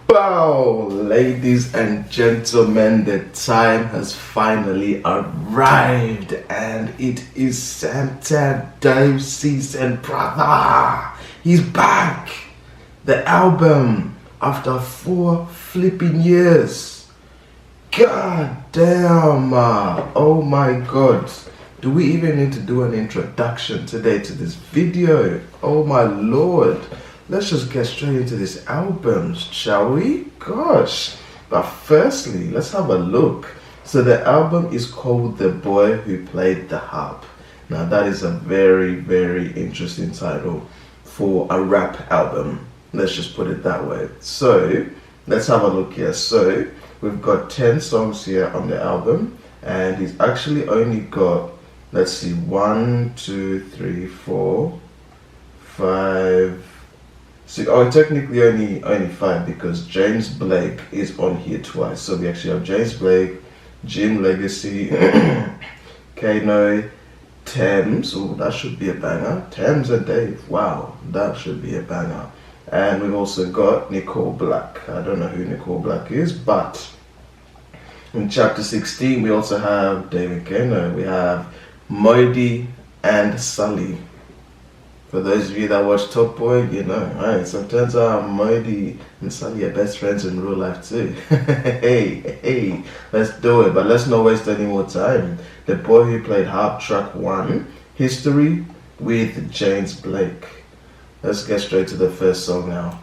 Bow, ladies and gentlemen, the time has finally arrived and it is Santa Dave season, brother. He's back. The album after 4 flipping years. God damn. Oh my God. Do we even need to do an introduction today to this video? Oh my Lord. Let's just get straight into this album, shall we? Gosh. But firstly, let's have a look. So the album is called The Boy Who Played the Harp. Now that is a very, very interesting title for a rap album. Let's just put it that way. So let's have a look here. So we've got 10 songs here on the album, and he's actually only got, let's see, 1, 2, 3, 4, 5, 6. Oh, technically only 5 because James Blake is on here twice. So we actually have James Blake, Jim Legacy, Kano, Thames. Oh, that should be a banger. Thames and Dave. Wow, that should be a banger. And we've also got Nicole Black. I don't know who Nicole Black is, but in chapter 16 we also have David Kano. We have Moidi and Sully. For those of you that watch Top Boy, you know, right? So it turns out Moidi and Sully are best friends in real life too. hey, let's do it. But let's not waste any more time. The Boy Who Played Harp, track 1, History with James Blake. Let's get straight to the first song now.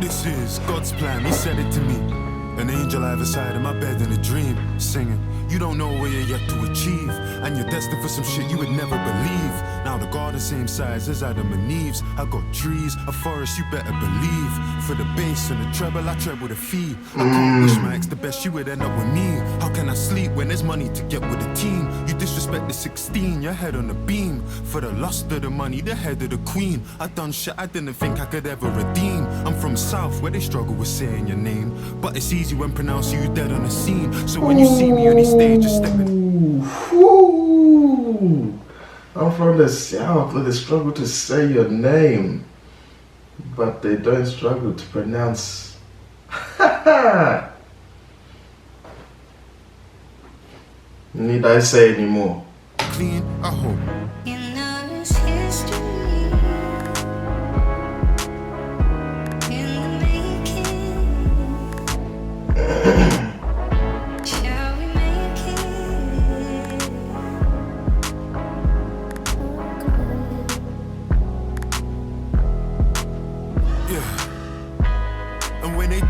This is God's plan, he said it to me. An angel either side of my bed in a dream, singing, you don't know where you're yet to achieve, and you're destined for some shit you would never believe. Now the garden same size as Adam and Eve's. I got trees, a forest, you better believe. For the bass and the treble, I treble the fee. I can't wish my ex the best, you would end up with me. How can I sleep when there's money to get with the team? You disrespect the 16, your head on the beam. For the lust of the money, the head of the queen. I done shit I didn't think I could ever redeem. I'm from South where they struggle with saying your name, but it's easy when pronouncing you dead on the scene. So when you see me on these stages stepping. I'm from the South where they struggle to say your name, but they don't struggle to pronounce. Need I say any more? Clean, I hope.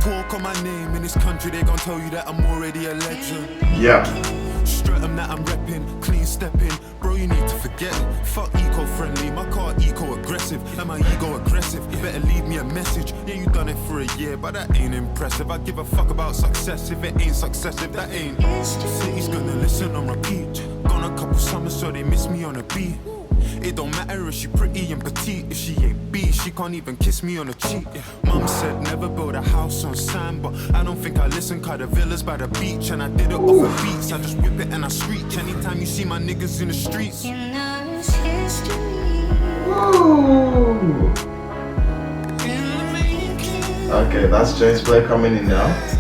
Talk on my name in this country, they gon' tell you that I'm already a legend. Yeah. Straight them that I'm repping, clean stepping. Bro, you need to forget. Fuck eco-friendly, my car eco-aggressive. And my ego aggressive. You better leave me a message. Yeah, you done it for a year, but that ain't impressive. I give a fuck about success if it ain't successive, that ain't. City's gonna listen on repeat. Gone a couple summers so they miss me on a beat. It don't matter if she pretty and petite. If she ain't beat, she can't even kiss me on the cheek. Mum said never build a house on sand, but I don't think I listen, cause the villas by the beach. And I did it off of beats, I just whip it and I screech. Anytime you see my niggas in the streets, you know it's history. Okay, that's James Blake coming in now.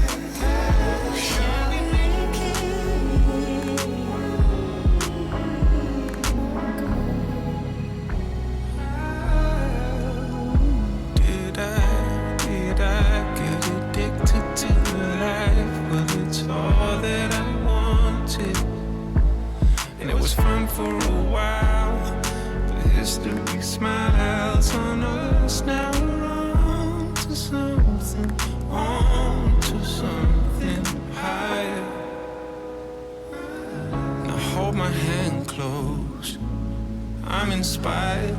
I'm inspired,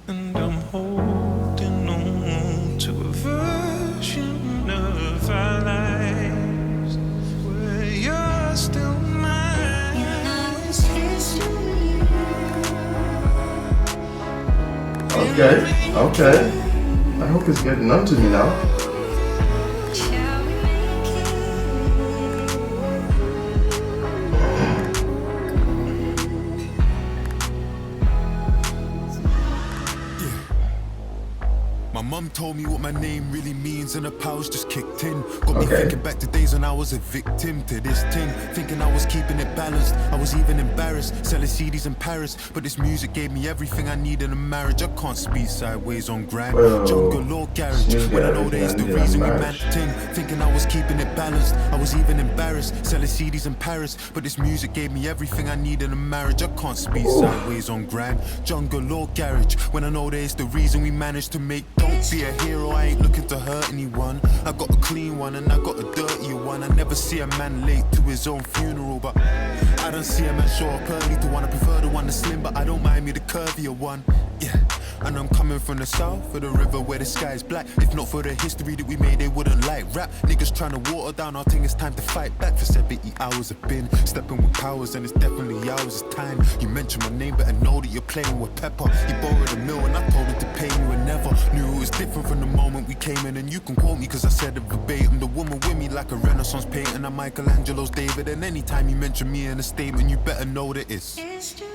and I'm holding on to a version of our lives where you're still mine. You know it's history. Okay. I hope it's getting on to me now. My mum told me what my name really means and the powers just kicked in. Got me thinking back to days when I was a victim to this thing. Thinking I was keeping it balanced. I was even embarrassed, selling CDs in Paris. But this music gave me everything I need in a marriage. I can't speak sideways on grind. Jungle Law Garage, when I know there's the reason we meant ting. Thinking I was keeping it balanced. I was even embarrassed, selling CDs in Paris. But this music gave me everything I need in a marriage. I can't speak sideways on grind. Jungle Law Garage, when I know there's the reason we managed to make. Don't be a hero, I ain't looking to hurt anyone. I got a clean one and I got a dirty one. I never see a man late to his own funeral, but I don't see a man show up early to one. I prefer the one that's slim, but I don't mind me the curvier one. Yeah, and I'm coming from the south of the river where the sky is black. If not for the history that we made, they wouldn't like rap. Niggas trying to water down our thing, it's time to fight back. For 70 hours I've been stepping with powers and it's definitely ours. It's time you mention my name, better know that you're playing with pepper. He borrowed a mill and I told him to pay me and never knew it was different from the moment we came in. And you can quote me cause I said it verbatim. The woman with me like a Renaissance painting, I'm Michelangelo's David. And anytime you mention me in a statement, you better know that it's history.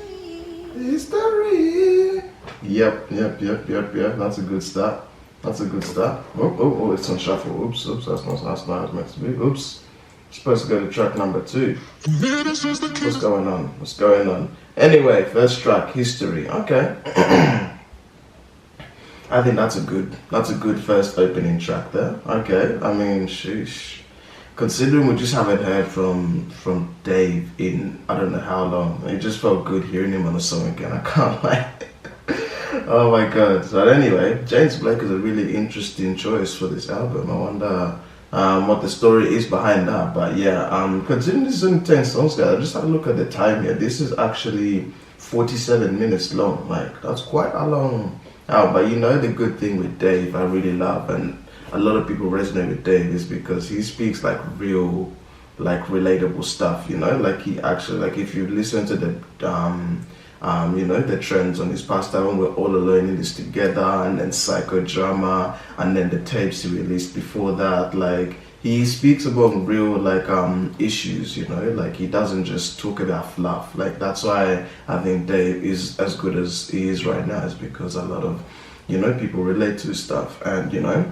Yep. That's a good start. Oh, it's on shuffle. Oops, that's not how it's meant to be. Oops. Supposed to go to track number 2. What's going on? Anyway, first track, History. Okay. I think that's a good first opening track there. Okay. I mean, sheesh. Considering we just haven't heard from Dave in I don't know how long, it just felt good hearing him on a song again. I can't lie. Oh my god. So anyway, James Blake is a really interesting choice for this album. I wonder what the story is behind that. But yeah, considering this is only 10 songs, guys, I just had a look at the time here. This is actually 47 minutes long. Like, that's quite a long album. But you know, the good thing with Dave I really love, and a lot of people resonate with Dave, is because he speaks like real, like relatable stuff, you know, like he actually, like if you listen to the you know, the trends on his past album, We're All Alone in This Together, and then Psychodrama, and then the tapes he released before that, like he speaks about real like issues, you know, like he doesn't just talk about fluff. Like that's why I think Dave is as good as he is right now, is because a lot of, you know, people relate to his stuff. And you know,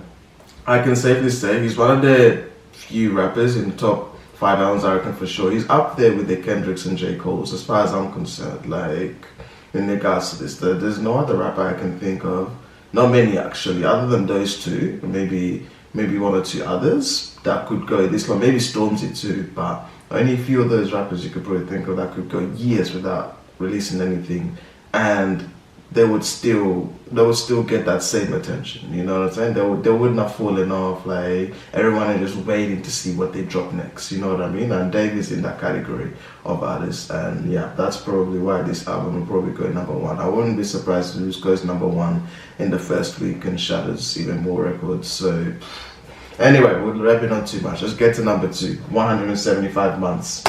I can safely say he's one of the few rappers in the top 5 albums, I reckon, for sure. He's up there with the Kendricks and J. Cole's as far as I'm concerned. Like, in regards to this, there's no other rapper I can think of. Not many actually, other than those two. Maybe 1 or 2 others that could go this long. Maybe Stormzy too, but only a few of those rappers you could probably think of that could go years without releasing anything, and they would still get that same attention. You know what I'm saying? They wouldn't have fallen off. Like everyone is just waiting to see what they drop next. You know what I mean? And Dave is in that category of artists. And yeah, that's probably why this album will probably go number 1. I wouldn't be surprised if it goes number 1 in the first week and shatters even more records. So anyway, we're wrapping on too much. Let's get to number 2. 175 months.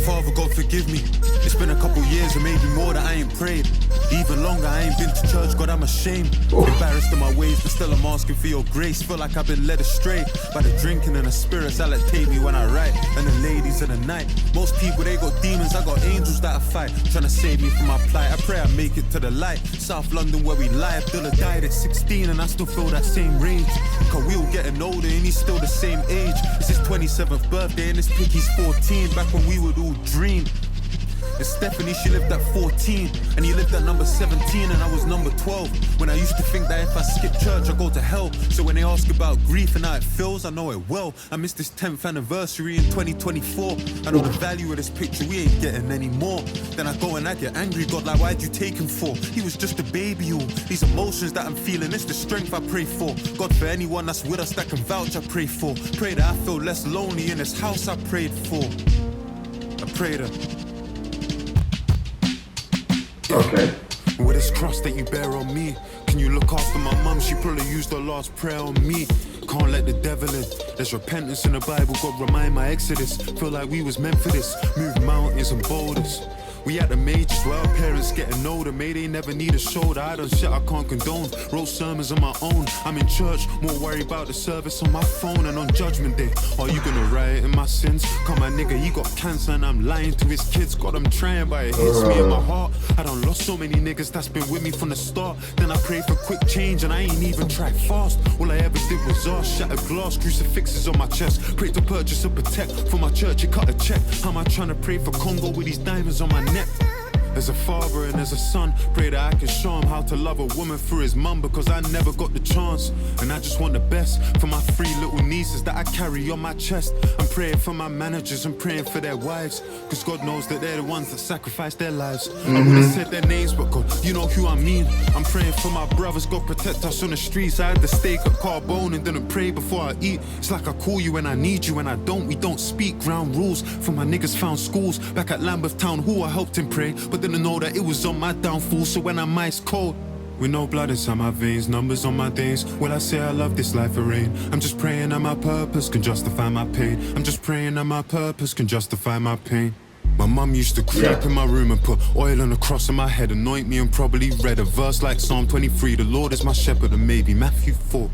Father God forgive me, it's been a couple years or maybe more that I ain't prayed. Even longer I ain't been to church, God I'm ashamed. Embarrassed in my ways, but still I'm asking for your grace. Feel like I've been led astray by the drinking and the spirits that take me when I write. And the ladies of the night, most people they got demons, I got angels that I fight, trying to save me from my plight. I pray I make it to the light. South London where we lie. Abdullah died at 16 and I still feel that same rage. Cause we all getting older and he's still the same age. It's his 27th birthday and this piggy's 14. Back when we would all dream. And Stephanie, she lived at 14 and he lived at number 17 and I was number 12. When I used to think that if I skip church I go to hell. So when they ask about grief and how it feels, I know it well. I missed this 10th anniversary in 2024. I know the value of this picture, we ain't getting any more. Then I go and I get angry, God, like why'd you take him for? He was just a baby. All these emotions that I'm feeling, it's the strength I pray for. God, for anyone that's with us that can vouch, I pray for. Pray that I feel less lonely in this house I prayed for. I pray that. Okay. With this cross that you bear on me, can you look after my mum? She probably used her last prayer on me. Can't let the devil in. There's repentance in the Bible, God remind my exodus. Feel like we was meant for this. Move mountains and boulders. We at the majors where our parents getting older. May they never need a shoulder. I done shit I can't condone. Wrote sermons on my own. I'm in church, more worried about the service on my phone. And on judgment day, are you gonna riot in my sins? Come my nigga, he got cancer and I'm lying to his kids. God, I'm trying, but it hits me in my heart. I done lost so many niggas that's been with me from the start. Then I prayed for quick change and I ain't even tried fast. All I ever did was ask, shattered glass, crucifixes on my chest. Prayed to purchase a protect for my church, he cut a check. How am I trying to pray for Congo with these diamonds on my neck? As a father and as a son, pray that I can show him how to love a woman through his mum, because I never got the chance. And I just want the best for my 3 little nieces that I carry on my chest. I'm praying for my managers and praying for their wives, because God knows that they're the ones that sacrifice their lives. I would have said their names, but God, you know who I mean. I'm praying for my brothers, God protect us on the streets. I had the steak at Carbone and didn't pray before I eat. It's like I call you when I need you, when I don't, we don't speak. Ground rules for my niggas found schools. Back at Lambeth Town Hall, I helped him pray, but didn't know that it was on my downfall. So when I'm ice cold, with no blood inside my veins, numbers on my days, will I say I love this life of rain? I'm just praying that my purpose can justify my pain. I'm just praying that my purpose can justify my pain. My mum used to creep in my room and put oil on the cross on my head, anoint me and probably read a verse like Psalm 23. The Lord is my shepherd, and maybe Matthew 4.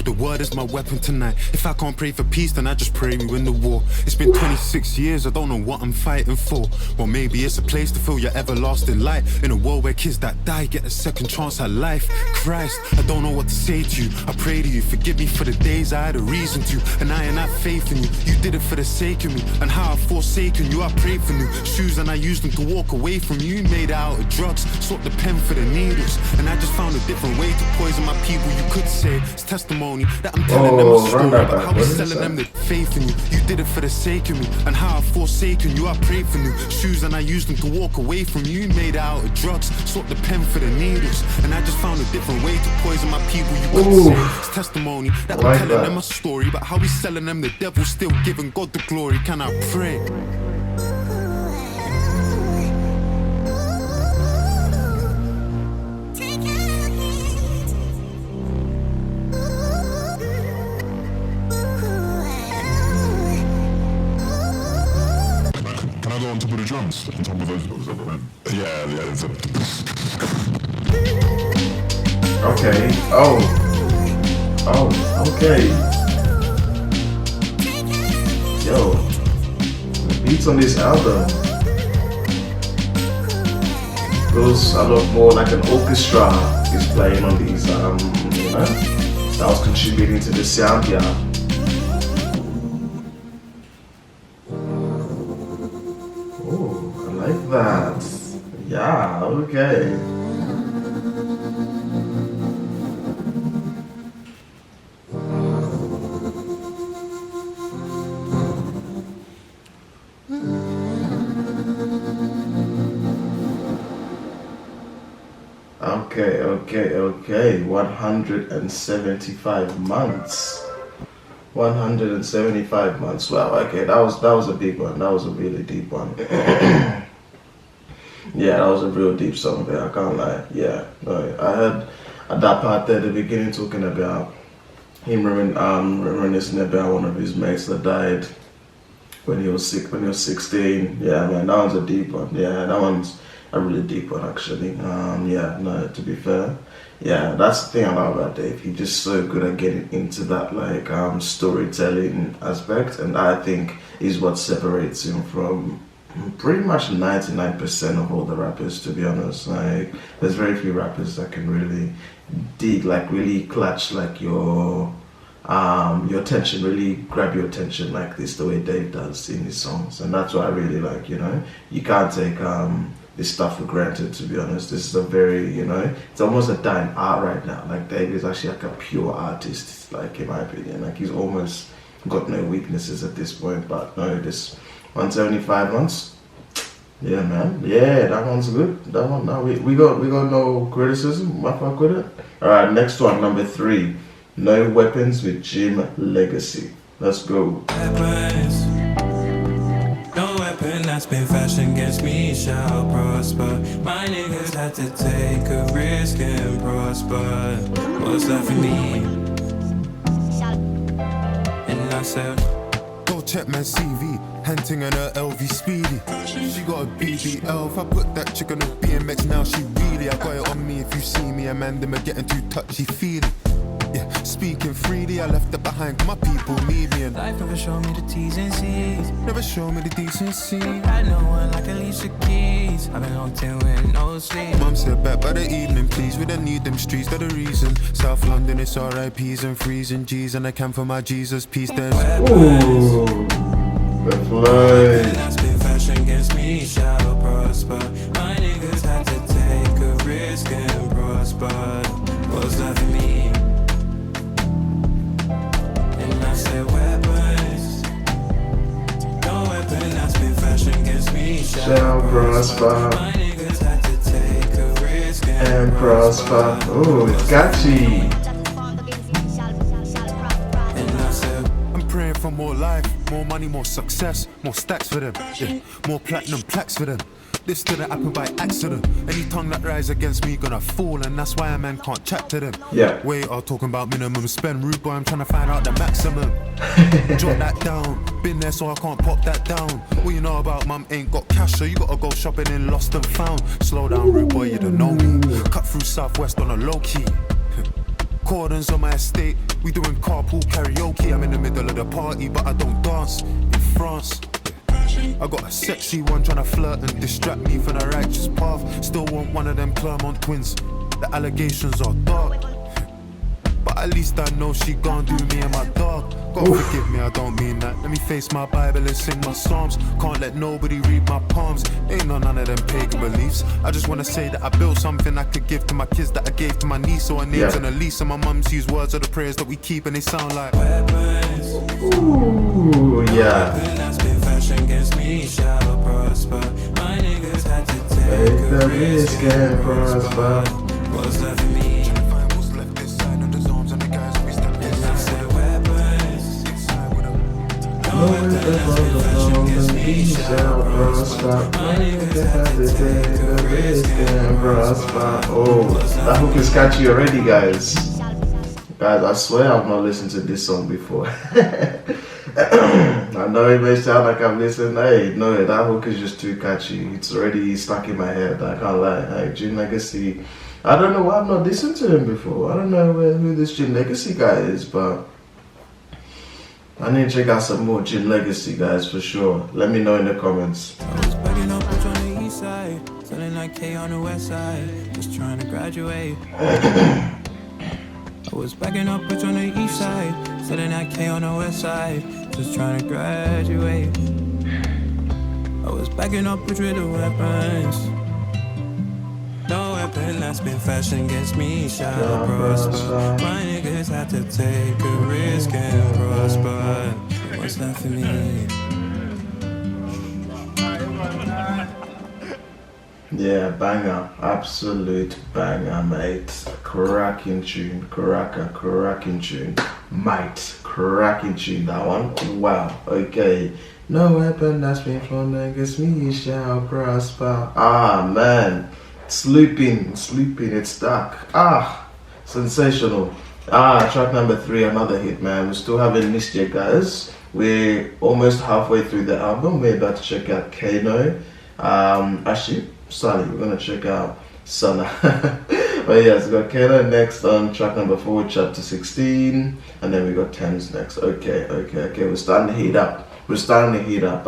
The word is my weapon tonight. If I can't pray for peace, then I just pray we win the war. It's been 26 years, I don't know what I'm fighting for. Well, maybe it's a place to feel your everlasting light. In a world where kids that die get a second chance at life. Christ, I don't know what to say to you. I pray to you, forgive me for the days I had a reason to. And I ain't had faith in you. You did it for the sake of me. And how I've forsaken you, I prayed for new shoes and I used them to walk away from you. You made it out of drugs, swapped the pen for the needles. And I just found a different way to poison my people. You could say it's testimony that I'm telling them a story about how we're selling them the faith in you. You did it for the sake of me, and how I've forsaken you. I prayed for new shoes and I used them to walk away from you. You made it out of drugs, swapped the pen for the needles. And I just found a different way to poison my people. You could say it's testimony that I'm telling them a story about how we selling them the devil, still giving God the glory. Can I pray? On top of the drums, on top of those. Yeah. Okay. Okay. Yo, the beats on this album goes a lot more like an orchestra is playing on these. That was contributing to the sound here. Like that. Yeah, okay. Okay. 175 months. 175 months. Wow, okay, that was a big one. That was a really deep one. Yeah, that was a real deep song there, I can't lie. Yeah, no, I heard at that part there at the beginning talking about him reminiscing about one of his mates that died when he was 16. Yeah, man, that one's a deep one. Yeah, that one's a really deep one actually. Yeah, no, to be fair. Yeah, that's the thing I love about Dave. He's just so good at getting into that like storytelling aspect, and I think is what separates him from pretty much 99% of all the rappers, to be honest. Like, there's very few rappers that can really dig, like really clutch like your attention, really grab your attention like this, the way Dave does in his songs. And that's what I really like, you know. You can't take this stuff for granted, to be honest. This is a very, you know, it's almost a dying art right now. Like, Dave is actually like a pure artist, like, in my opinion. Like, he's almost got no weaknesses at this point. But no, this 175 months, yeah, man, yeah, that one's good. That one, now we got no criticism. I fuck with it. All right, next one, number 3, No Weapons with Jim Legacy. Let's go. Weapons. No weapon that's been fashioned against me shall prosper. My niggas had to take a risk and prosper. What's left for me? And I said, Go check my CV. Panting on her LV Speedy. She got a BBL. If I put that chick on a BMX now, she really. I got it on me if you see me. A man, them are getting too touchy-feely. Yeah, speaking freely, I left it behind. My people need me and Life never showed me the T's and C's. never show me the decency. Had no one like Alicia Keys. I've been locked in with no sleep. Mum said back by the evening, please. We don't need them streets, they're the reason. South London, it's RIPs and freezing G's. And I can for my Jesus peace. There's Ooh, the flow. That's been fashion against me, shall prosper. My niggas had to take a risk and prosper. What's that for me? And I said weapons. No weapon that's been fashion against me Shall prosper My niggas had to take a risk and prosper. Ooh, it's catchy. And I said I'm praying for more life, more money, more success, more stacks for them. Yeah, more platinum plaques for them. This didn't happen by accident. Any tongue that rise against me gonna fall, and that's why a man can't chat to them. Yeah. Wait, I'm talking about minimum spend. Rude boy, I'm trying to find out the maximum. Drop that down. Been there, so I can't pop that down. What you know about mum ain't got cash, so you gotta go shopping in lost and found. Slow down, rude boy, you don't know me. Cut through Southwest on a low key. Cordons on my estate, we doing carpool karaoke. I'm in the middle of the party, but I don't dance. In France, I got a sexy one tryna flirt and distract me from the righteous path. Still want one of them Clermont twins. The allegations are dark, but at least I know she gon' do me and my dog. God forgive me, I don't mean that. Let me face my Bible and sing my psalms. Can't let nobody read my palms. Ain't no none of them pagan beliefs. I just wanna say that I built something I could give to my kids that I gave to my niece. So her name's on a lease, and my mum's use words of the prayers that we keep, and they sound like weapons. Ooh, yeah. That's been fashion against me, shall prosper. My niggas had to take Take a the risk risk and prosper. What's that for me? And I said weapons. No weapon that's been fashion against me shall prosper. My niggas had to take a risk and prosper. Oh, that hook is catchy already, guys. Guys, I swear I've not listened to this song before. I know it may sound like I've listened. Hey, no, that hook is just too catchy. It's already stuck in my head. I can't lie. Like, Jim Legacy. I don't know why I've not listened to him before. I don't know who this Jim Legacy guy is, but I need to check out some more Jim Legacy guys for sure. Let me know in the comments. I was backing up on the east side, selling like K on the west side, just trying to graduate. I was backing up on the east side, selling that K on the west side, just trying to graduate. I was backing up with the weapons. No weapon that's been fashioned against me shall prosper. My niggas had to take a risk and prosper. What's that for me? Yeah, banger, absolute banger, mate. Cracking tune, cracking tune, mate. Cracking tune, that one. Wow. Okay. No weapon that's been formed against me shall prosper. Ah, man. It's looping, it's stuck. Ah, sensational. Ah, track number 3, another hit, man. We still haven't missed yet, guys. We're almost halfway through the album. We're about to check out Kano. Actually, Sunny, we're gonna check out Sana. But yes, we got Kano next on track number 4, chapter 16, and then we got Thames next. Okay. We're starting to heat up. But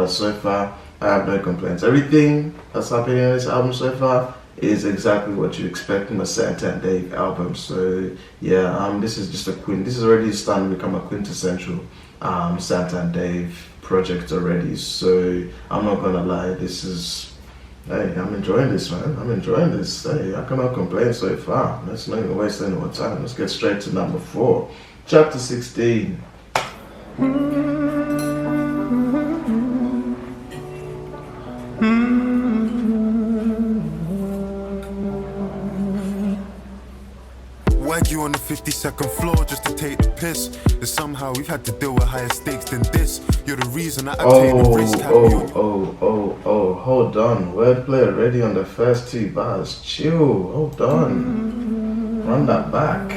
so far, I have no complaints. Everything that's happening on this album so far is exactly what you expect from a Santa and Dave album. So yeah, this is just this is already starting to become a quintessential Santa and Dave project already. So I'm not gonna lie, hey, I'm enjoying this, man. Hey, I cannot complain so far. Let's not even waste any more time. Let's get straight to number 4, chapter 16. Wagyu on the 52nd floor just to take the piss. And somehow we've had to deal with higher stakes than this. You're the reason that I take the risk. Hold on. Wordplay already on the first 2 bars. Chill, hold on. Run that back.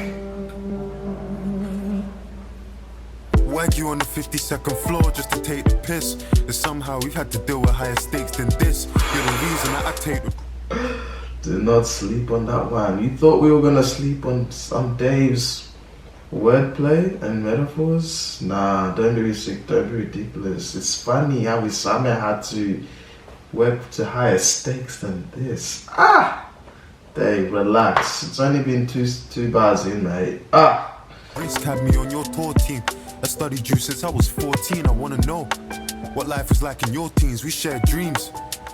argue on the 52nd floor just to take the piss. And somehow we've had to deal with higher stakes than this. You're the reason that I take the... Do not sleep on that one. You thought we were gonna sleep on some Dave's wordplay and metaphors? Nah, don't be sick, don't be ridiculous. It's funny how we somehow had to work to higher stakes than this. Dave, relax. It's only been two bars in, mate. Risk had me on your tour team. I studied you since I was 14. I wanna know what life was like in your teens. We shared dreams.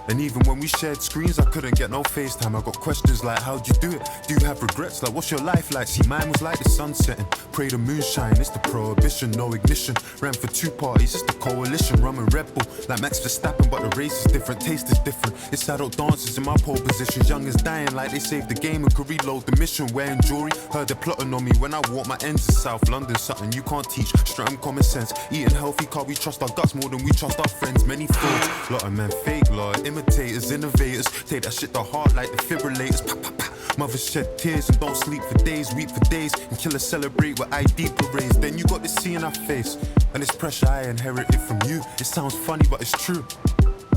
And even when we shared screens, I couldn't get no FaceTime. I got questions like, how'd you do it? Do you have regrets? Like, what's your life like? See, mine was like the sun setting. Pray the moonshine, it's the prohibition, no ignition. Ran for 2 parties, it's the coalition. Rum and Red Bull, like Max Verstappen, but the race is different, taste is different. It's adult dancers in my pole positions. Young is dying like they saved the game and could reload the mission. Wearing jewelry, heard they're plotting on me. When I walk my ends in South London, something you can't teach. Stratum common sense, eating healthy, can't we trust our guts more than we trust our friends? Many fools, lot of men fake, lot of imitators, innovators. Take that shit to heart like defibrillators. Pa, pa, pa. Mothers shed tears and don't sleep for days, weep for days, and killers celebrate with ID parades. Then you got this C in our face, and it's pressure I inherited from you. It sounds funny, but it's true.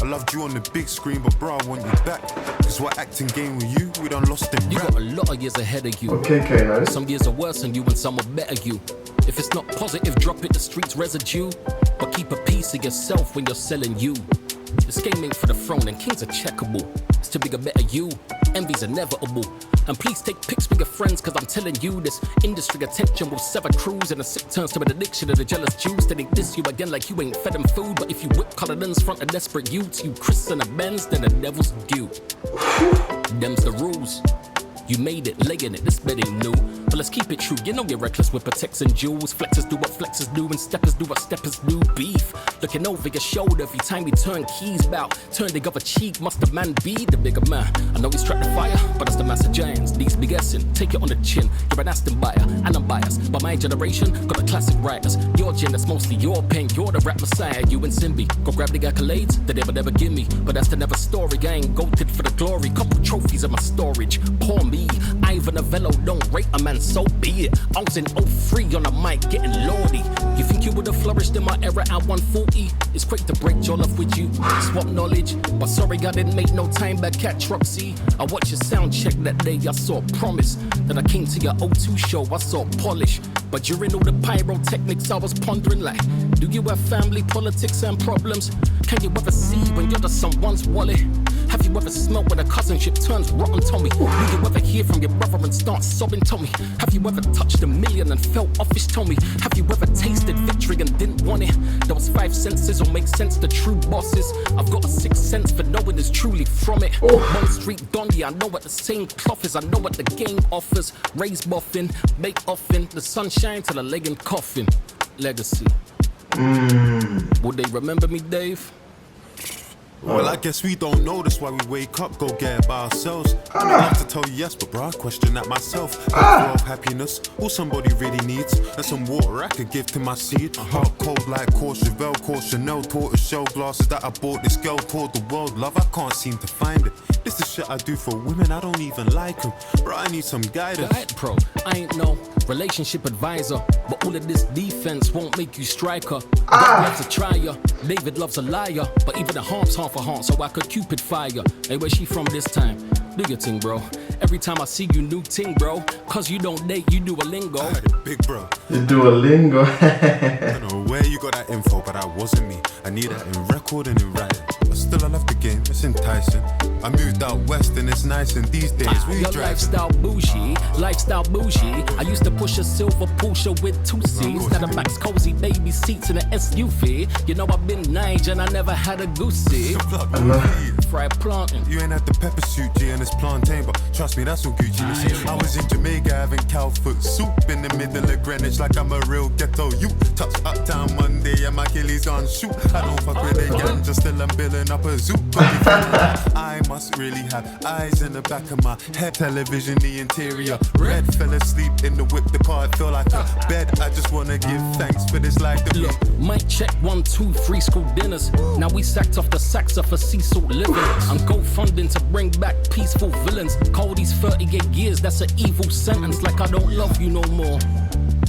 I loved you on the big screen, but bro, I want you back. Cause what acting game with you, we done lost them. You got a lot of years ahead of you. Okay, Kano. Some years are worse than you and some are better you. If it's not positive, drop it, the streets residue. But keep a piece of yourself when you're selling you. This game ain't for the throne and kings are checkable. It's to be a better you, envy's inevitable. And please take pics with your friends, cause I'm telling you this industry attention will sever crews, and a sick turns to an addiction of the jealous Jews. Then they diss you again like you ain't fed them food. But if you whip colored ends front of desperate youths, you Chris and a Benz, then the devil's due. Them's the rules. You made it, laying it, this bed ain't new. But let's keep it true, you know you're reckless with protects and jewels. Flexers do what flexers do, and steppers do what steppers do. Beef, looking over your shoulder every time you turn keys bout. Turn the other cheek, must the man be the bigger man? I know he's trapped the fire, but that's the massive giants. These be guessing, take it on the chin. You're an Aston buyer, and I'm biased. But my generation got the classic writers. Your gen, that's mostly your pen. You're the rap messiah, you and Simbi. Go grab the accolades that they would never give me. But that's the never story, I ain't goated for the glory. Couple trophies in my storage, pour me. Ivan Novello don't rate a man, so be it. I was in 03 on the mic getting lordy. You think you would have flourished in my era at 140? It's great to break your love with you, swap knowledge. But sorry I didn't make no time back at Tropsy. I watched your sound check that day, I saw promise. Then I came to your O2 show, I saw polish. But during all the pyrotechnics I was pondering like, do you have family, politics and problems? Can you ever see when you're just someone's wallet? Have you ever smelled when a cousinship turns rotten, Tommy? Do you ever hear from your brother and start sobbing, Tommy? Have you ever touched a million and felt office, Tommy? Have you ever tasted victory and didn't want it? Those 5 senses will make sense to true bosses. I've got a 6th sense for knowing it's truly from it. One Street Donny, I know what the same cloth is. I know what the game offers. Raise boffin, make offin, the sunshine till the leg and coffin. Legacy. Would they remember me, Dave? Well, I guess we don't know, that's why we wake up, go get it by ourselves. I'd love to tell you yes, but bro, I question that myself. Of happiness, all somebody really needs, and some water I could give to my seed. Heart cold like Courchevel, Chanel, tortoise shell glasses that I bought this girl toward the world. Love, I can't seem to find it. This is shit I do for women, I don't even like them. Bro, I need some guidance. Guide, bro, I ain't no relationship advisor, but all of this defense won't make you striker. God loves a trier, David loves a liar, but even the Harp's half a heart, so I could Cupid fire. Hey, where she from this time? Do your thing, bro. Every time I see you, new ting, bro. Cause you don't date, you do a lingo. Big bro. You do a lingo. I don't know where you got that info, but that wasn't me. I need that in record and in writing. But still I love the game, it's enticing. I moved out west and it's nice, and these days we your drive. lifestyle bougie. I used to push a silver Porsche with 2 seats. Now the back's cozy, baby seats in an SUV. You know I've been Nige and I never had a goosey. Fried plantain. You ain't had the pepper suit, G, and it's plantain, but trust me, that's all Gucci. Listen, I was in Jamaica having cow foot soup in the middle of Greenwich like I'm a real ghetto. You touch Uptown Monday and my Achilles on shoot. I don't fuck with a ganja, still I'm building up a zoo. I must really have eyes in the back of my head. Television, the interior. Red fell asleep in the whip, the car, it felt like a bed. I just wanna give thanks for this life. Look, mic check 1, 2, 3 school dinners. Now we sacked off the Saxa for sea salt living. I'm GoFunding to bring back peaceful villains. Call these 38 years, that's an evil sentence. Like I don't love you no more.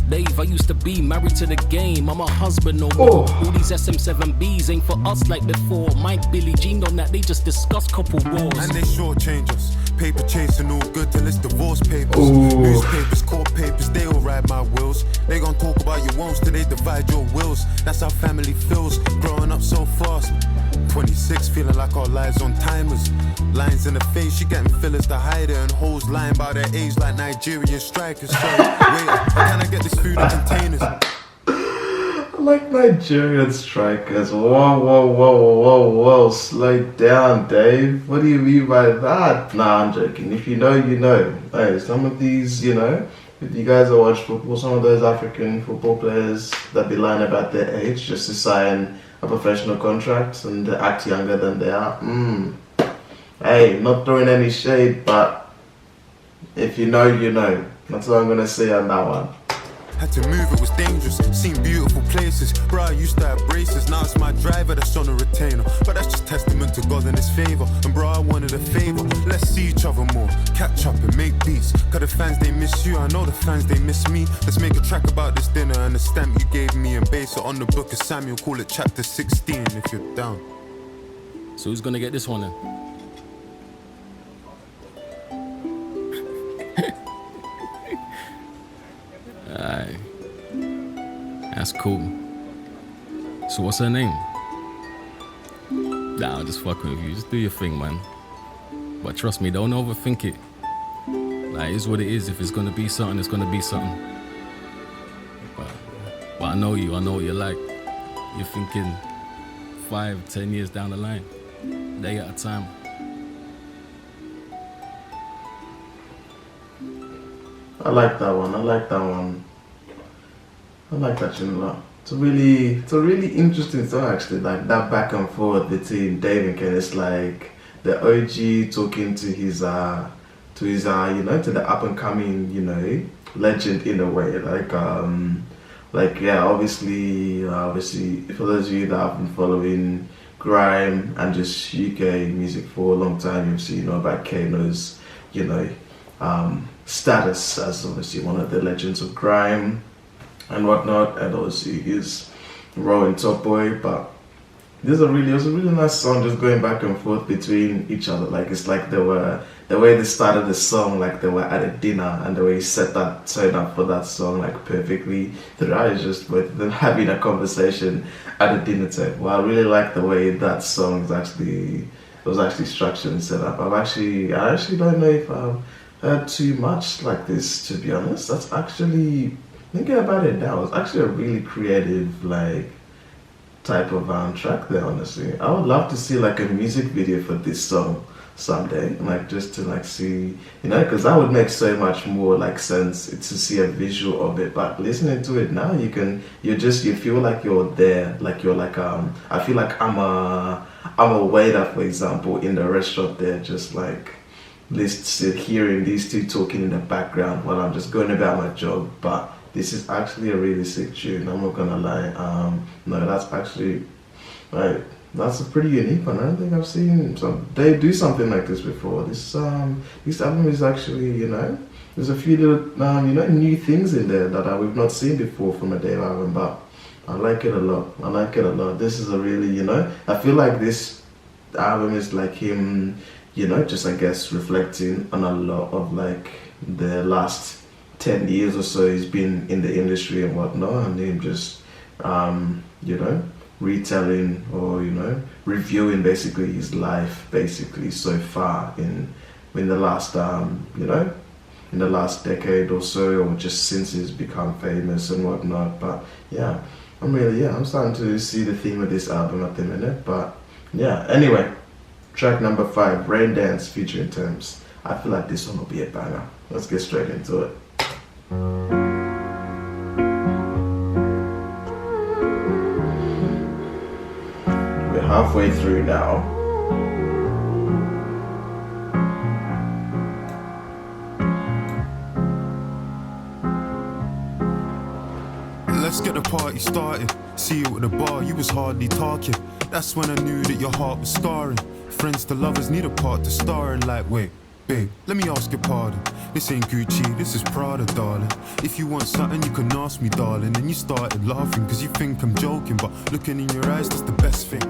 Dave, I used to be married to the game. I'm a husband no more. All these SM7Bs ain't for us like before. Mike, Billy, Jean on that, they just discuss couple wars. And they shortchange us. Paper chasing all good till it's divorce papers. Newspapers, court papers, they all ride my wheels. They gon' talk about your wants till they divide your wills. That's how family feels, growing up so fast. 26, feeling like our lives on timers. Lines in the face, she getting fillers to hide it. And hoes lying by their age like Nigerian strikers. So, wait, can I get this food in containers? Like Nigerian strikers. Whoa. Slow down, Dave. What do you mean by that? Nah, I'm joking. If you know, you know. Hey, some of these, you know, if you guys are watching football, some of those African football players that be lying about their age just to sign a professional contract and act younger than they are. Hey, not throwing any shade, but if you know, you know. That's all I'm gonna say on that one. Had to move, it was dangerous. Seen beautiful places. Bro, I used to have braces. Now it's my driver that's on a retainer. But that's just testament to God and his favor. And bro, I wanted a favor. Let's see each other more. Catch up and make beats. Cause the fans, they miss you. I know the fans, they miss me. Let's make a track about this dinner and the stamp you gave me and base it on the book of Samuel. Call it chapter 16 if you're down. So who's gonna get this one then? Aye. That's cool. So what's her name? Nah, I'm just fucking with you. Just do your thing, man. But trust me, don't overthink it. Like, it's what it is. If it's gonna be something, it's gonna be something. But I know you. I know what you're like. You're thinking 5-10 years down the line. Day at a time. I like that one. I like that tune a lot. It's a really interesting song actually. Like that back and forth between Dave and Ken. It's like the OG talking to his you know, to the up and coming, you know, legend in a way. Like yeah, obviously for those of you that have been following grime and just UK music for a long time, you've seen, you know, about Kano's, you know, status as obviously one of the legends of grime and whatnot, and obviously his role in Top Boy. But it was a really nice song, just going back and forth between each other. Like it's like the way they started the song, like they were at a dinner, and the way he set that tone up for that song like perfectly throughout, is just with them having a conversation at a dinner table. Well, I really like the way that song was actually structured and set up. I actually don't know if I've heard too much like this, to be honest. That's actually, thinking about it now, it's actually a really creative like type of track there, honestly. I would love to see like a music video for this song someday, like just to like see, you know, because that would make so much more like sense to see a visual of it. But listening to it now, you feel like you're there, like you're like I feel like I'm a waiter, for example, in the restaurant there, just like hearing these two talking in the background while I'm just going about my job. But this is actually a really sick tune, I'm not gonna lie. No, that's actually, right, that's a pretty unique one. I don't think I've seen they do something like this before. This album is actually, you know, there's a few little you know, new things in there that we've not seen before from a Dave album, but I like it a lot. This is a really, you know, I feel like this album is like him, you know, just I guess reflecting on a lot of like the last 10 years or so he's been in the industry and whatnot, and him just you know, retelling or, you know, reviewing basically his life basically so far in the last you know, in the last decade or so, or just since he's become famous and whatnot. But yeah, I'm starting to see the theme of this album at the minute. But yeah, anyway, track number 5, Rain Dance featuring Terms. I feel like this one will be a banger. Let's get straight into it. We're halfway through now. Let's get the party started. See you at the bar, you was hardly talking. That's when I knew that your heart was scarring. Friends to lovers need a part to star in. Like, wait, Babe, let me ask your pardon. This ain't Gucci, this is Prada, darling. If you want something, you can ask me, darling. And you started laughing, cause you think I'm joking. But looking in your eyes, that's the best thing.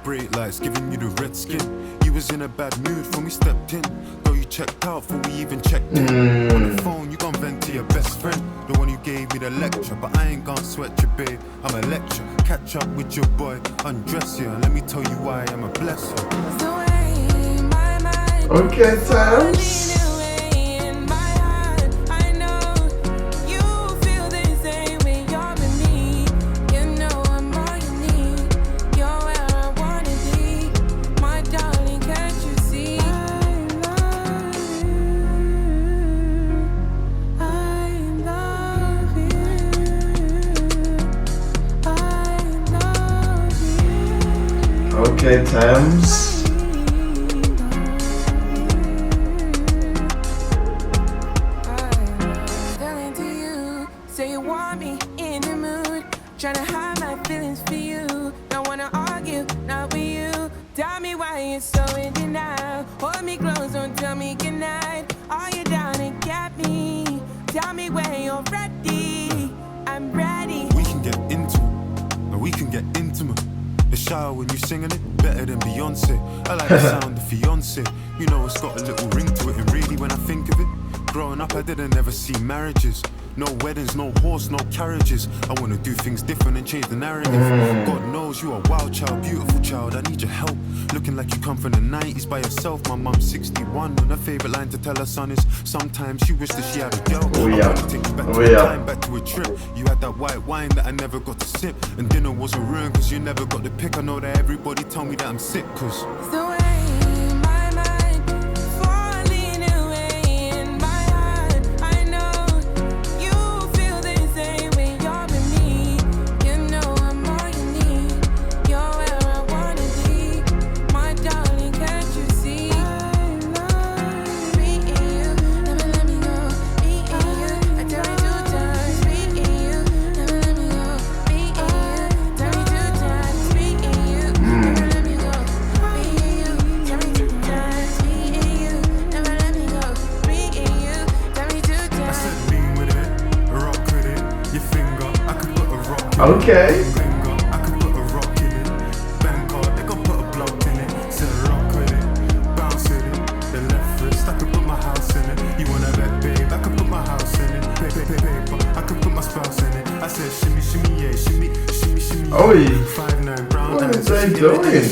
Bright lights giving you the red skin. You was in a bad mood when we stepped in. Girl, you checked out before we even checked in. On the phone, you gon' vent to your best friend, the one who gave me the lecture. But I ain't gon' sweat you, babe, I'm a lecture. Catch up with your boy, undress you, and let me tell you why I'm a blesser. Okay, Tams. Okay, Tams. Say you want me in the mood, tryna hide my feelings for you. Don't wanna argue, not with you. Tell me why you're so in denial. Hold me close, don't tell me goodnight. Are you down and get me? Tell me when you're ready. I'm ready. We can get into it, and we can get intimate. The shower when you singing it, better than Beyonce. I like the sound of fiance. You know it's got a little ring to it, and really when I think of it, growing up I didn't ever see marriages. No weddings, no horse, no carriages. I wanna do things different and change the narrative. God knows you are a wild child, beautiful child. I need your help. Looking like you come from the 90s by yourself. My mom's 61 and her favorite line to tell her son is sometimes she wished that she had a girl. Oh, yeah. I wanna take you back to time, back to a trip. You had that white wine that I never got to sip, and dinner wasn't ruined cause you never got the pick. I know that everybody tell me that I'm sick cause okay. I could put a rock in it. Bang hard, they gon' put a block in it. Said rock with it, bounce with it. The left wrist, I could put my house in it. You wanna bet, babe? I could put my house in it. Paper, I could put my spouse in it. I said shimmy, shimmy, yeah, shimmy, shimmy, shimmy. Oh, yeah. 5'9" brown What eyes. is they doing? That's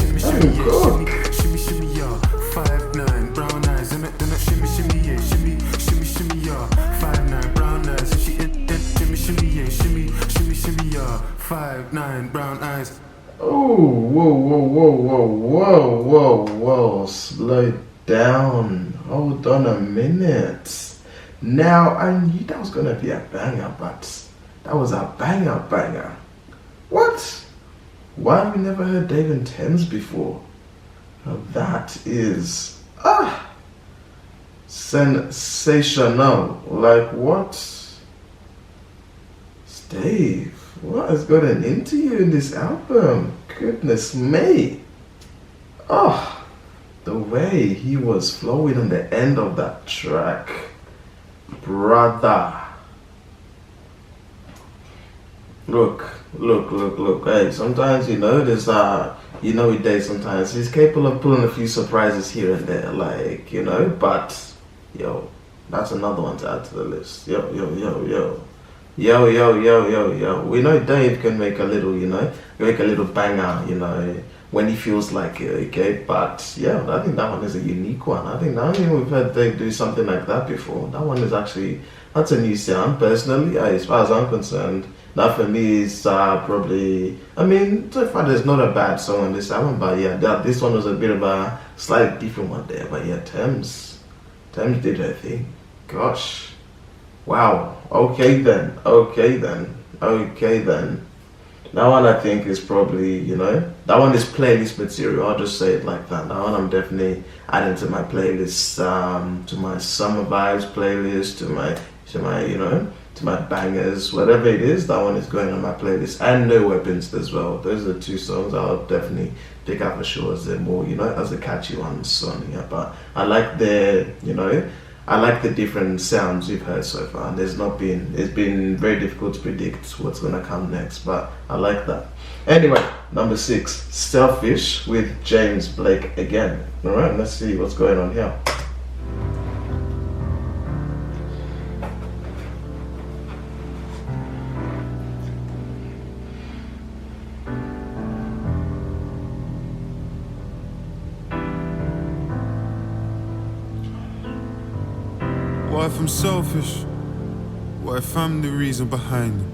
cool. Shimmy, shimmy, yeah. 5'9" brown eyes. And it shimmy, shimmy, yeah, shimmy, shimmy, shimmy, yeah. 5'9" brown eyes. And she shimmy, shimmy, yeah, shimmy, shimmy, shimmy, yeah. 5'9" brown eyes. Oh, whoa. Slow down. Hold on a minute. Now, I knew that was gonna be a banger, but that was a banger. What? Why have we never heard Dave and Thames before? Now that is sensational. Like what? Dave, what has gotten into you in this album? Goodness me. Oh, the way he was flowing on the end of that track. Brother. Look. Hey, sometimes, there's, with Dave sometimes, he's capable of pulling a few surprises here and there, but, that's another one to add to the list. Yo. We know Dave can make a little banger, when he feels like it, okay? But yeah, I think that one is a unique one. I think we've heard Dave do something like that before. That one is that's a new sound, personally, as far as I'm concerned. That for me is probably, so far there's not a bad song on this album, but yeah, this one was a bit of a slightly different one there. But yeah, Thames did her thing. Gosh. Wow. Okay then. That one I think is probably, that one is playlist material. I'll just say it like that. That one I'm definitely adding to my playlist, to my summer vibes playlist, to my to my bangers. Whatever it is, that one is going on my playlist. And No Weapons as well. Those are 2 songs I'll definitely pick out for sure as they're more, as a catchy ones on here. But I like I like the different sounds we've heard so far. And it's been very difficult to predict what's gonna come next, but I like that. Anyway, number 6, Selfish with James Blake again. Alright, let's see what's going on here. What if I'm selfish? What if I'm the reason behind it?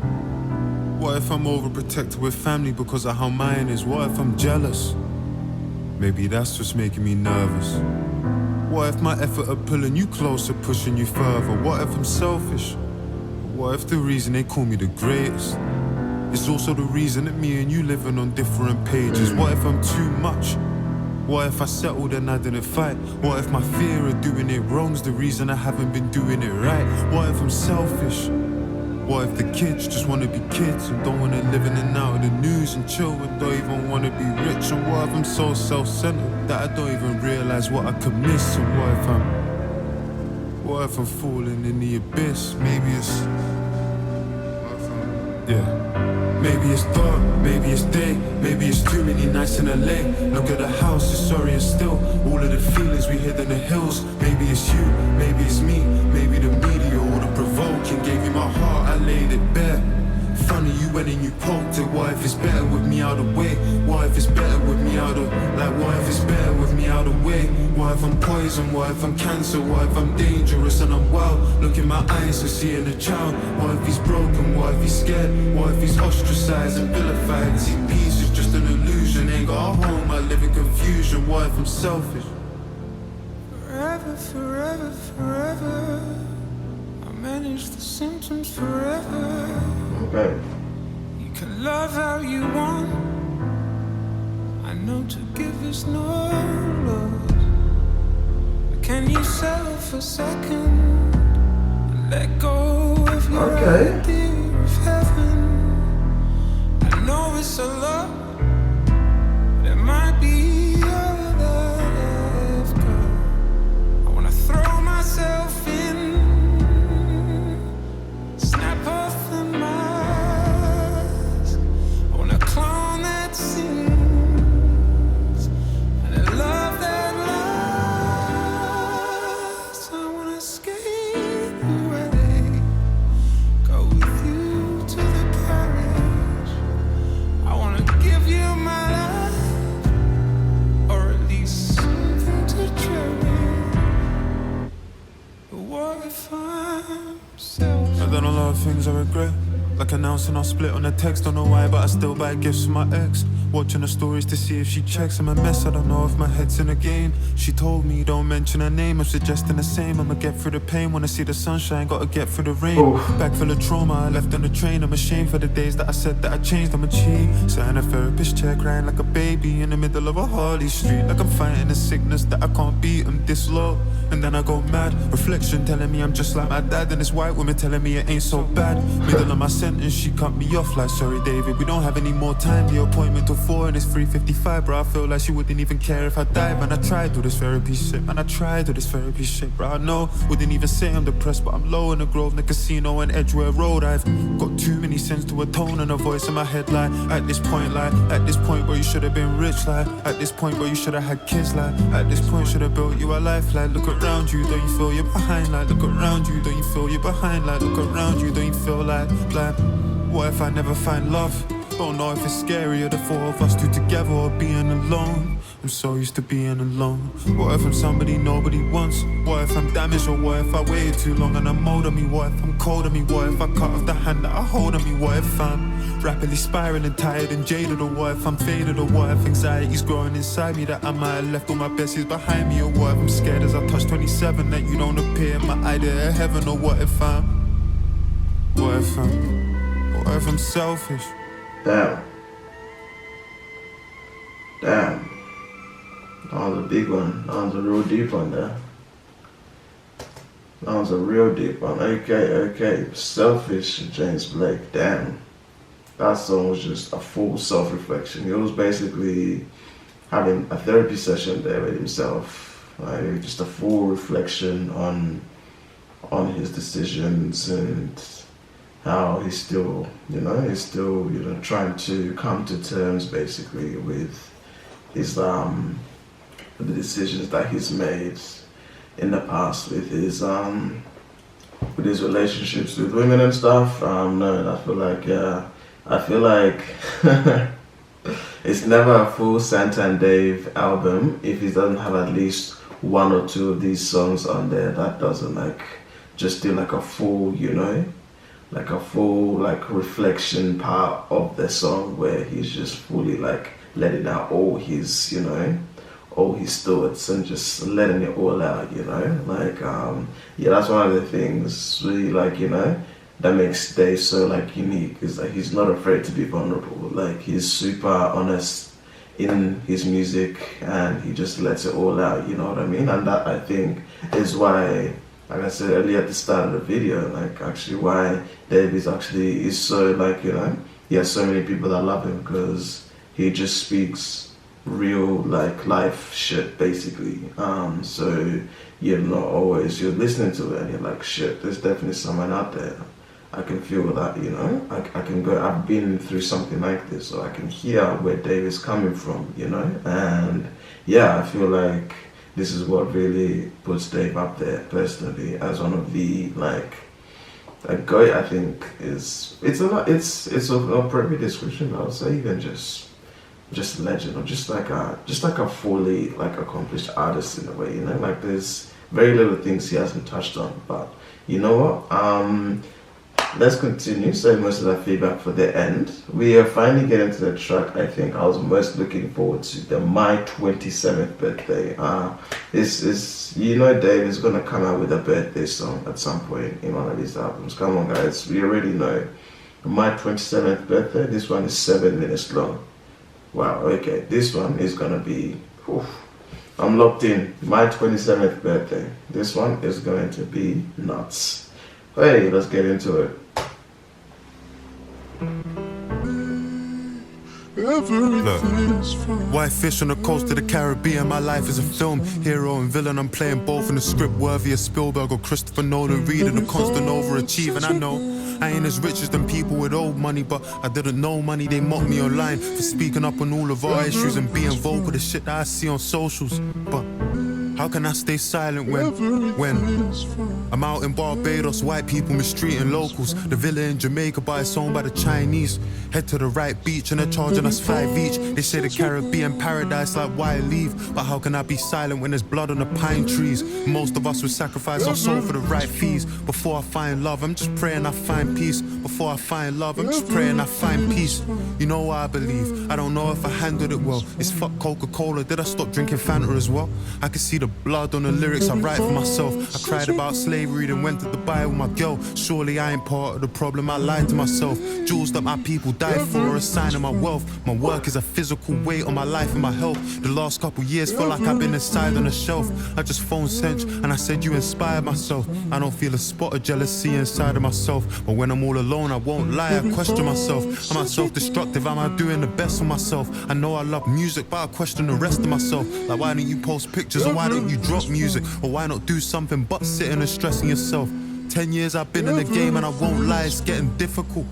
What if I'm overprotected with family because of how mine is? What if I'm jealous? Maybe that's what's making me nervous. What if my effort of pulling you closer, pushing you further? What if I'm selfish? What if the reason they call me the greatest is also the reason that me and you living on different pages? What if I'm too much? What if I settled and I didn't fight? What if my fear of doing it wrong's the reason I haven't been doing it right? What if I'm selfish? What if the kids just wanna be kids and don't wanna live in and out of the news and chill and don't even wanna be rich? And what if I'm so self-centered that I don't even realize what I could miss? And what if I'm falling in the abyss? Maybe it's maybe it's dark, maybe it's day, maybe it's too many nights in LA. Look at the house, it's sorry it's still all of the feelings we hid in the hills. Maybe it's you, maybe it's me, maybe the media or the provoking. Gave you my heart, I laid it bare. Funny you went and you poked it. What if it's better with me out of way? What if it's better with me out of what if it's better with me out of way? What if I'm poison? What if I'm cancer? What if I'm dangerous and I'm wild? Look in my eyes and seeing a child. What if he's broken? What if he's scared? What if he's ostracized and vilified? See, peace is just an illusion. Ain't got a home, I live in confusion. What if I'm selfish? Forever, forever, forever. I manage the symptoms forever. Okay. You can love how you want. I know to give is no loss. But can you settle for a second and let go of your idea of heaven? I know it's a lot, but it might be all that I've got. I wanna throw myself in, snap off the mask. I wanna clone that sings and a love that lasts. I wanna skate away, go with you to the parish. I wanna give you my life, or at least something to cherish. But what if I'm selfish? I've done a lot of things I regret, like announcing our split on a text. Don't know why, but I still buy gifts for my ex. Watching her stories to see if she checks. I'm a mess, I don't know if my head's in a game. She told me don't mention her name, I'm suggesting the same. I'ma get through the pain, wanna see the sunshine, gotta get through the rain. Back full of trauma, I left on the train. I'm ashamed for the days that I said that I changed. I'm a cheat, sign a therapist check, crying like a baby in the middle of a Harley street. Like I'm fighting a sickness that I can't beat, I'm this low. And then I go mad, reflection telling me I'm just like my dad. And this white woman telling me it ain't so bad. Middle of my sentence, she cut me off like, sorry David, we don't have any more time. The appointment till 4 and it's 3:55, bro. I feel like she wouldn't even care if I died. Man, I tried do this therapy shit, man, I tried do this therapy shit, bro. I know, wouldn't even say I'm depressed, but I'm low in the Grove, the casino and Edgware Road. I've got too many sins to atone and a voice in my head like, at this point where you should have been rich, like, at this point where you should have had kids, like, at this point should have built you a life, like, look around you, don't you feel you're behind, like, look around you, don't you feel you're behind, like, look around you, don't you feel like, what if I never find love? Don't know if it's scarier, the 4 of us 2 together or being alone. I'm so used to being alone. What if I'm somebody nobody wants? What if I'm damaged, or what if I waited too long and I'm old on me? What if I'm cold on me? What if I cut off the hand that I hold on me? What if I'm rapidly spiraling, tired and jaded? Or what if I'm faded? Or what if anxiety's growing inside me that I might have left all my besties behind me? Or what if I'm scared as I touch 27 that you don't appear in my idea of heaven? Or what if I'm selfish? Damn. That was a big one. That was a real deep one there. That was a real deep one. Okay. Selfish, James Blake. Damn. That song was just a full self-reflection. He was basically having a therapy session there with himself. Like, just a full reflection on his decisions and how he's still trying to come to terms basically with his the decisions that he's made in the past with his relationships with women and stuff. No, I feel like it's never a full Santa and Dave album if he doesn't have at least one or two of these songs on there that doesn't like just do like a full, like a full like reflection part of the song where he's just fully like letting out all his, all his thoughts and just letting it all out, like that's one of the things really like, that makes Dave so like unique is that he's not afraid to be vulnerable. Like he's super honest in his music and he just lets it all out, you know what I mean? And that I think is why, like I said earlier at the start of the video, like actually why Dave is so like, he has so many people that love him because he just speaks real like life shit basically. So you're not always, you're listening to it and you're like, shit, there's definitely someone out there. I can feel that, I can go, I've been through something like this, so I can hear where Dave is coming from, and yeah, I feel like this is what really puts Dave up there personally as one of the like a guy. I think it's a pretty description. I would say even just legend or just like a fully like accomplished artist in a way. Like there's very little things he hasn't touched on. But you know what? Let's continue. So most of that feedback for the end. We are finally getting to the track I think I was most looking forward to, the My 27th Birthday. This is, Dave is gonna come out with a birthday song at some point in one of his albums. Come on guys, we already know. My 27th Birthday, this one is 7 minutes long. Wow, okay, this one is gonna be, I'm locked in. My 27th Birthday. This one is going to be nuts. Hey, let's get into it. Look, white fish on the coast of the Caribbean, my life is a film. Hero and villain, I'm playing both in a script worthy of Spielberg or Christopher Nolan. Reading a constant overachieving, I know I ain't as rich as them people with old money, but I didn't know money. They mocked me online for speaking up on all of our issues and being vocal, the shit that I see on socials. But how can I stay silent when I'm out in Barbados, white people mistreating locals? The villa in Jamaica, but it's owned by the Chinese. Head to the right beach and they're charging us 5 each. They say the Caribbean paradise, like why leave? But how can I be silent when there's blood on the pine trees? Most of us would sacrifice our soul for the right fees. Before I find love, I'm just praying I find peace. Before I find love, I'm just praying I find peace. You know what I believe? I don't know if I handled it well. It's fuck Coca-Cola, did I stop drinking Fanta as well? I can see the blood on the lyrics I write for myself. I cried about slavery, then went to Dubai with my girl. Surely I ain't part of the problem, I lied to myself. Jewels that my people died for are a sign of my wealth. My work is a physical weight on my life and my health. The last couple years feel like I've been inside on a shelf. I just phoned Sench and I said you inspired myself. I don't feel a spot of jealousy inside of myself. But when I'm all alone, I won't lie, I question myself. Am I self-destructive? Am I doing the best for myself? I know I love music, but I question the rest of myself. Like why don't you post pictures, or why don't you drop music, or why not do something but sitting and stressing yourself? 10 years I've been in the game and I won't lie, it's getting difficult.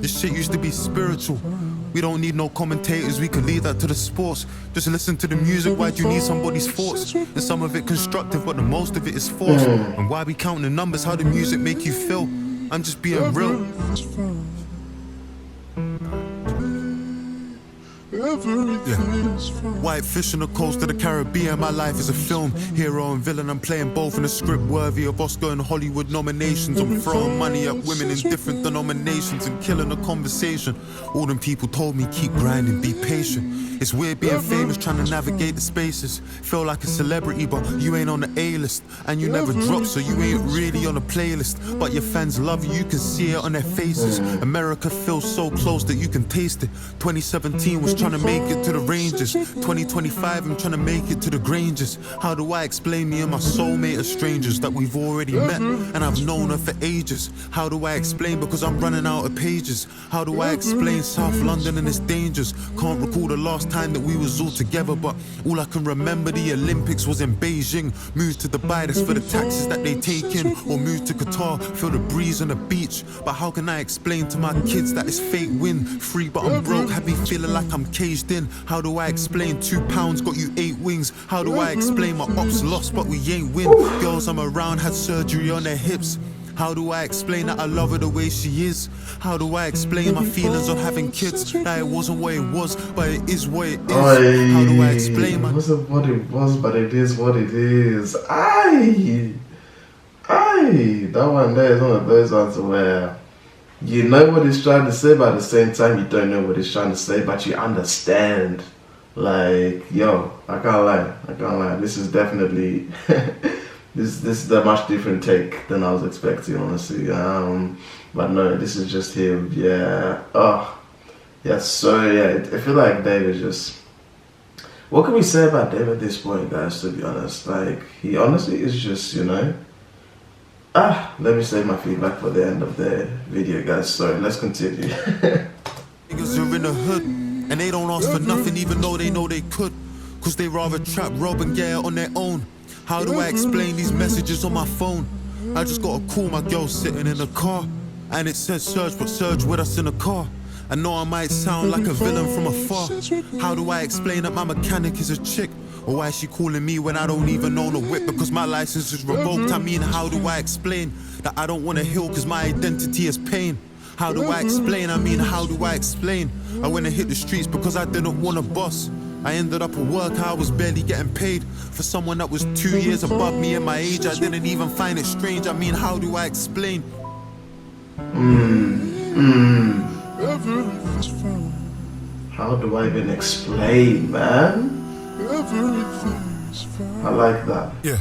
This shit used to be spiritual. We don't need no commentators, we can leave that to the sports. Just listen to the music, why do you need somebody's thoughts? And some of it constructive, but the most of it is forced. And why we counting the numbers, how the music make you feel? I'm just being real. Yeah. White fish on the coast of the Caribbean, my life is a film. Hero and villain, I'm playing both in a script worthy of Oscar and Hollywood nominations. I'm throwing money at women in different denominations and killing the conversation. All them people told me keep grinding, be patient. It's weird being famous, trying to navigate the spaces. Feel like a celebrity, but you ain't on the A-list. And you never drop, so you ain't really on the playlist. But your fans love you, you can see it on their faces. America feels so close that you can taste it. 2017 was trying trying to make it to the ranges. 2025, I'm trying to make it to the Grangers. How do I explain me and my soulmate are strangers that we've already met and I've known her for ages? How do I explain because I'm running out of pages? How do I explain South London and its dangers? Can't recall the last time that we was all together, but all I can remember the Olympics was in Beijing. Moved to Dubai, that's for the taxes that they take in. Or moved to Qatar, feel the breeze on the beach. But how can I explain to my kids that it's fake win? Free but I'm broke, have me feeling like I'm caged in. How do I explain £2 got you 8 wings? How do I explain my ops lost but we ain't win? Girls I'm around had surgery on their hips. How do I explain that I love her the way she is? How do I explain my feelings on having kids? That it wasn't what it was, but it is what it is. How do I explain my... It wasn't what it was, but it is what it is. Aye, that one there is one of those ones where you know what he's trying to say, but at the same time you don't know what he's trying to say, but you understand. Like, yo, I can't lie. This is definitely this is a much different take than I was expecting, honestly. But no, this is just him. Yeah. So yeah, I feel like David just... What can we say about David at this point, guys, to be honest? Like, he honestly is just, you know... let me save my feedback for the end of the video, guys. Sorry, let's continue. Niggas are in the hood, and they don't ask for nothing even though they know they could. Cause they rather trap, rob and get it on their own. How do I explain these messages on my phone? I just got a call, my girl sitting in the car, and it says Serge, but Serge with us in the car. I know I might sound like a villain from afar. How do I explain that my mechanic is a chick? Or why is she calling me when I don't even own a whip because my license is revoked? I mean, how do I explain that I don't want to heal because my identity is pain? How do I explain? I mean, how do I explain? I went and hit the streets because I didn't want a boss. I ended up at work, I was barely getting paid. For someone that was 2 years above me in my age, I didn't even find it strange. I mean, how do I explain? How do I even explain, man? I like that. Yeah.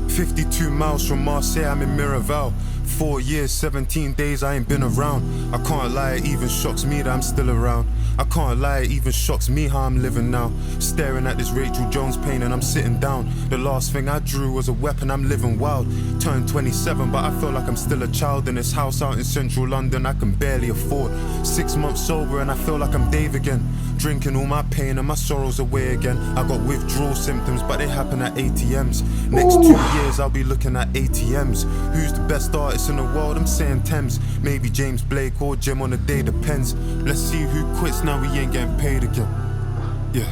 52 miles from Marseille, I'm in Miraval. 4 years, 17 days, I ain't been around. I can't lie, it even shocks me that I'm still around. I can't lie, it even shocks me how I'm living now. Staring at this Rachel Jones painting, I'm sitting down. The last thing I drew was a weapon, I'm living wild. Turned 27, but I feel like I'm still a child. In this house out in central London, I can barely afford. 6 months sober and I feel like I'm Dave again. Drinking all my pain and my sorrows away again. I got withdrawal symptoms, but they happen at ATMs. Next 2 years, I'll be looking at ATMs. Who's the best artist in the world? I'm saying Thames. Maybe James Blake or Jim on the day, depends. Let's see who quits now we ain't getting paid again. Yeah.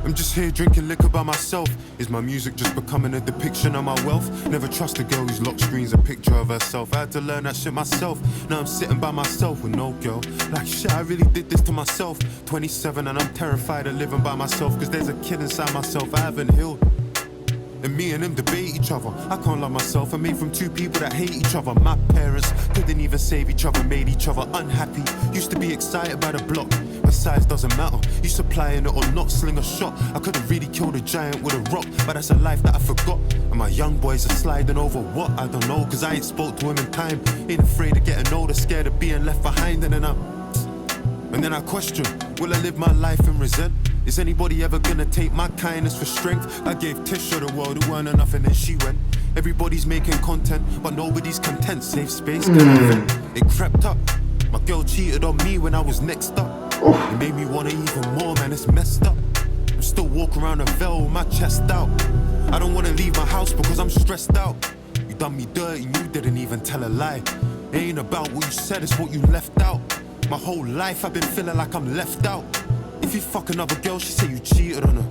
I'm just here drinking liquor by myself. Is my music just becoming a depiction of my wealth? Never trust a girl whose lock screen's a picture of herself. I had to learn that shit myself. Now I'm sitting by myself with no girl. Like shit, I really did this to myself. 27 and I'm terrified of living by myself. Cause there's a kid inside myself I haven't healed. And me and him debate each other. I can't love myself. I'm made from two people that hate each other. My parents couldn't even save each other, made each other unhappy. Used to be excited by the block, but size doesn't matter. You supplying it or not, sling a shot. I could have really killed a giant with a rock, but that's a life that I forgot. And my young boys are sliding over what? I don't know, cause I ain't spoke to him in time. Ain't afraid of getting older, scared of being left behind. And then I question, will I live my life in resent? Is anybody ever gonna take my kindness for strength? I gave Tish to the world, who weren't enough and then she went. Everybody's making content, but nobody's content. Safe space, it crept up. My girl cheated on me when I was next up. It made me want it even more, man, it's messed up. I'm still walking around a veil with my chest out. I don't wanna leave my house because I'm stressed out. You done me dirty, you didn't even tell a lie. It ain't about what you said, it's what you left out. My whole life I've been feeling like I'm left out. If you fuck another girl, she say you cheated on her.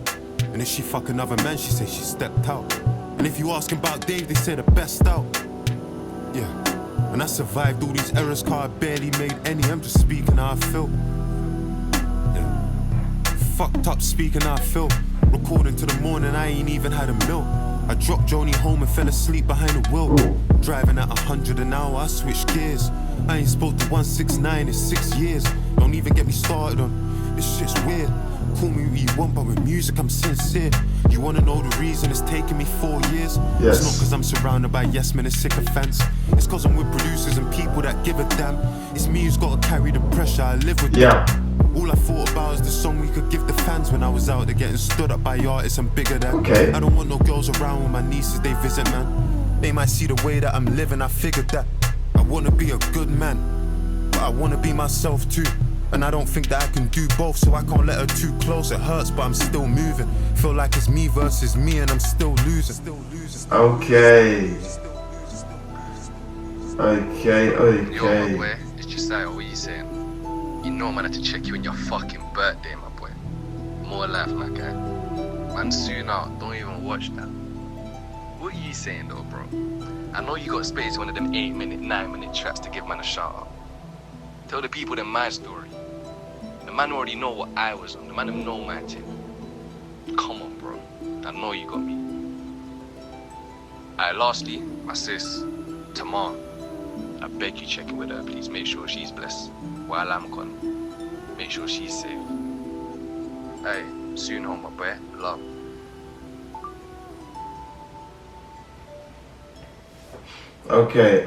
And if she fuck another man, she say she stepped out. And if you ask about Dave, they say the best out. Yeah, and I survived all these errors, car I barely made any. I'm just speaking how I feel. Yeah, fucked up speaking how I feel. Recording to the morning, I ain't even had a meal. I dropped Joni home and fell asleep behind the wheel. Driving at 100 an hour, I switched gears. I ain't spoke to 169 in 6 years. Don't even get me started on this shit's weird. Call me what you want, but with music I'm sincere. You wanna know the reason it's taken me 4 years? Yes. It's not cause I'm surrounded by yes men and sycophants. It's cause I'm with producers and people that give a damn. It's me who's gotta carry the pressure, I live with them. All I thought about is when I was out there getting stood up by artists and bigger than. Okay. I don't want no girls around when my nieces they visit, man. They might see the way that I'm living, I figured that. I wanna be a good man, but I wanna be myself too. And I don't think that I can do both, so I can't let her too close. It hurts, but I'm still moving. Feel like it's me versus me, and I'm still losing. Okay. Yo, my boy, it's just like, what are you saying? You know, man, I had to check you on your fucking birthday, my boy. More life, my guy. Man, soon out, don't even watch that. What are you saying, though, bro? I know you got space one of them 8-minute, 9-minute tracks to give man a shout out. Tell the people that my story. The man already know what I was on. The man don't know my thing. Come on, bro. I know you got me. Alright, lastly, my sis, Tamar. I beg you check in with her, please. Make sure she's blessed. While I'm gone, make sure she's safe. Hey, soon home, my boy. Love. Okay.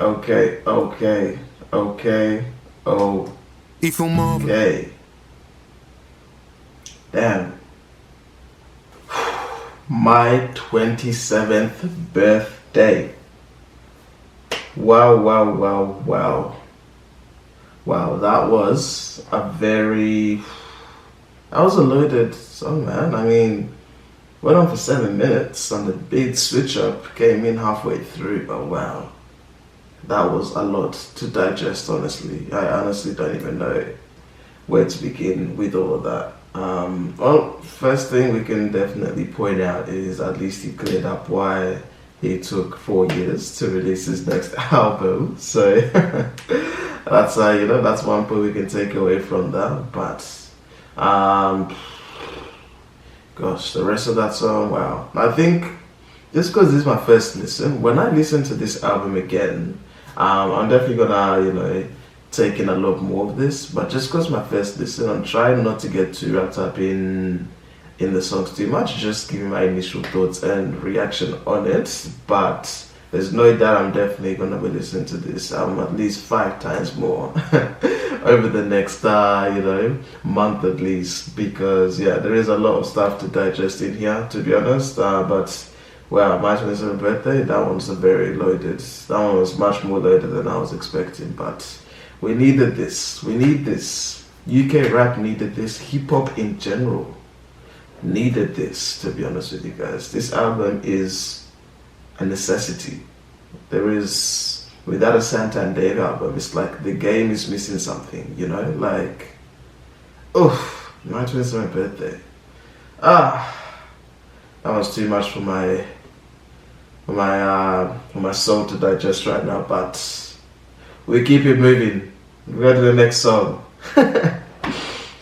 Damn. My 27th birthday. Wow, that was a loaded song, man. I mean, went on for 7 minutes and the big switch up came in halfway through. Oh, wow. That was a lot to digest, honestly. I honestly don't even know where to begin with all of that. Well, first thing we can definitely point out is at least he cleared up why he took 4 years to release his next album. So that's that's one point we can take away from that. But gosh, the rest of that song, wow. I think just because this is my first listen, when I listen to this album again, I'm definitely gonna take in a lot more of this. But just because my first listen, I'm trying not to get too wrapped up in the songs too much, just giving my initial thoughts and reaction on it. But there's no doubt I'm definitely gonna be listening to this album at least 5 times more over the next month at least, because there is a lot of stuff to digest in here, to be honest. But wow, my 27th birthday, that one's very loaded. That one was much more loaded than I was expecting. But we needed this. We need this. UK rap needed this. Hip hop in general needed this, to be honest with you guys. This album is a necessity. Without a Santa and Dave album, it's like the game is missing something, like, my 27th birthday. That was too much for my soul to digest right now, but we keep it moving. We go to the next song.